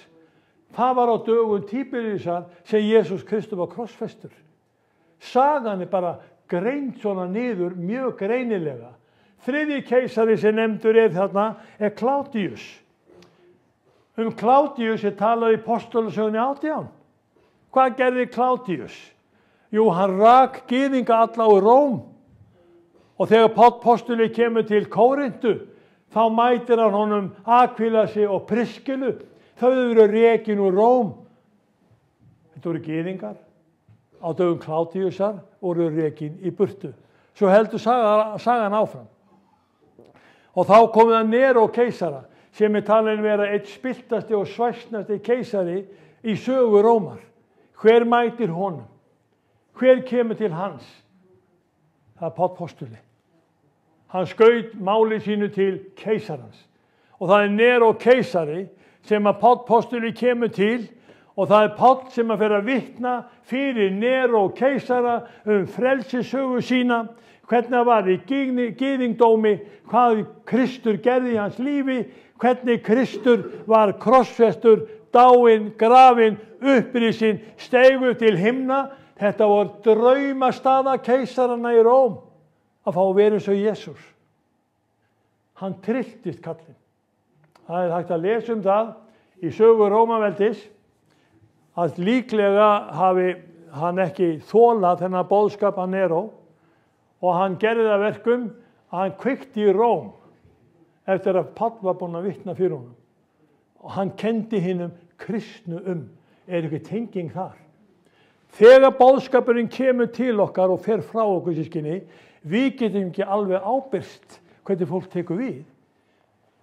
Það var á dögum Tíberíasar sem Jesús Kristur var krossfestur. Sagan bara greint svona niður mjög greinilega. Þriðji keisari sem nefndur þarna Kládíus. Kládíus talað í Postulasögunni 18. Hvað gerði Kládíus? Jú, hann rak gyðinga alla úr Róm. Og þegar Páll postuli kemur til Kórintu, þá mætir hann honum Akvilasi og Priskilu. Þau eru rekin úr Róm. Þetta voru gyðingar. Á dögum Kládíusar voru rekin í burtu. Svo heldur sagan áfram. Og þá komið hann Neró keisara, sem talin vera eitt spilltasti og svæsnasti keisari í sögu Rómar. Hver mætir honum? Hver kemur til hans? Það Páll postuli. Hann skaut máli sínu til keisarans. Og það Neró keisari sem að Páll postuli kemur til og það Páll sem að fer að vitna fyrir Neró keisara frelsissögu sína, hvernig það var í gyðingdómi, hvað Kristur gerði í hans lífi, hvernig Kristur var krossfestur, dáinn, grafinn, upprisinn, steigu til himna. Þetta var draumastaða keisarana í Róm að fá að vera eins og Jesús. Hann trylltist kallinn. Það hægt að lesa það í sögu Rómaveldis að líklega hafi hann ekki þolað þennan boðskap að Neró og hann gerði það verkum að hann kveikti í Róm eftir að Páll var búinn að vitna fyrir honum. Og hann kendi hinum kristnu ekki tenging þar. Þegar boðskapurinn kemur til okkar og fer frá okkur sískinni, við getum ekki alveg ábyrgst hvernig fólk tekur við.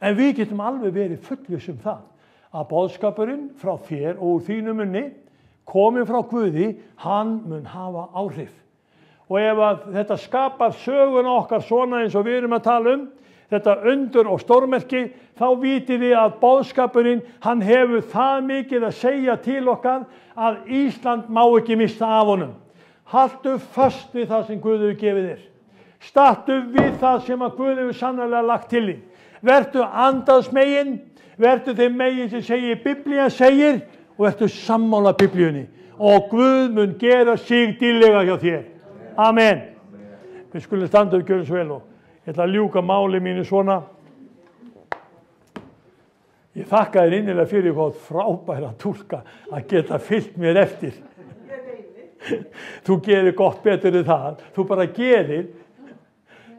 En við getum alveg verið fullviss það að boðskapurinn frá þér og úr þínu munni komið frá Guði, hann mun hafa áhrif. Og ef að þetta skapar söguna okkar svona eins og við erum að tala þetta undur og stórmerki, þá vitið við að boðskapurinn, hann hefur það mikið að segja til okkar að Ísland má ekki missa af honum. Haltu fast við það sem Guð hefur gefið þér. Stattu við það sem að Guð hefur sannarlega lagt til þín. Vertu andaðsmegin, vertu þeim megin sem segir Biblían segir og vertu sammála Biblíunni. Og Guð mun gera sig dýrlega hjá þér. Amen. Við skulum standa og gjöra svo vel og ég ætla að ljúka máli mínu svona. Ég þakka þér innilega fyrir hvað frábæra túlka að geta fylgt mér eftir. Þú gerir gott betur en það. Þú bara gerir.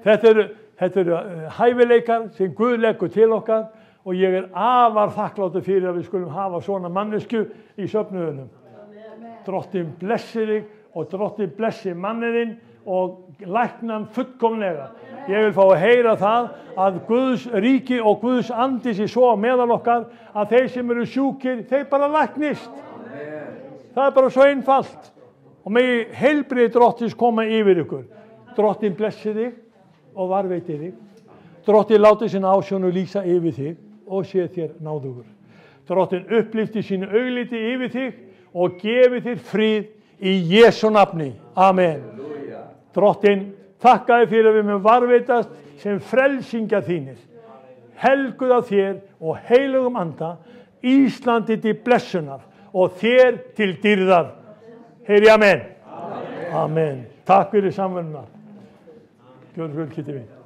Þetta eru hæfileikar sem Guð leggur til okkar og ég afar þakkláttur fyrir að við skulum hafa svona mannesku í söfnuðunum. Drottinn blessi þig og Drottinn blessi manniðinn og læknan fullkomlega. Ég vil fá að heyra það að Guðs ríki og Guðs andi sé svo á meðal okkar að þeir sem eru sjúkir, þeir bara læknist. Það bara svo einfalt. Og megi heilbrigði Drottins koma yfir ykkur. Drottinn blessi þig og varveiti þig. Drottinn láti sína ásjón og lýsa yfir þig og sé þér náðugur. Drottinn upplifti sínu augliti yfir þig og gefi þér frið í Jesú nafni. Amen. Drottinn, þakka þér fyrir að við mun varveitast sem frelsingja þínir. Helguð af þér og heilugum anda, Íslandi til blessunar og þér til dýrðar. Heyri, amen. Amen. Takk fyrir samveruna. Gjörðu vel, Kitty mín.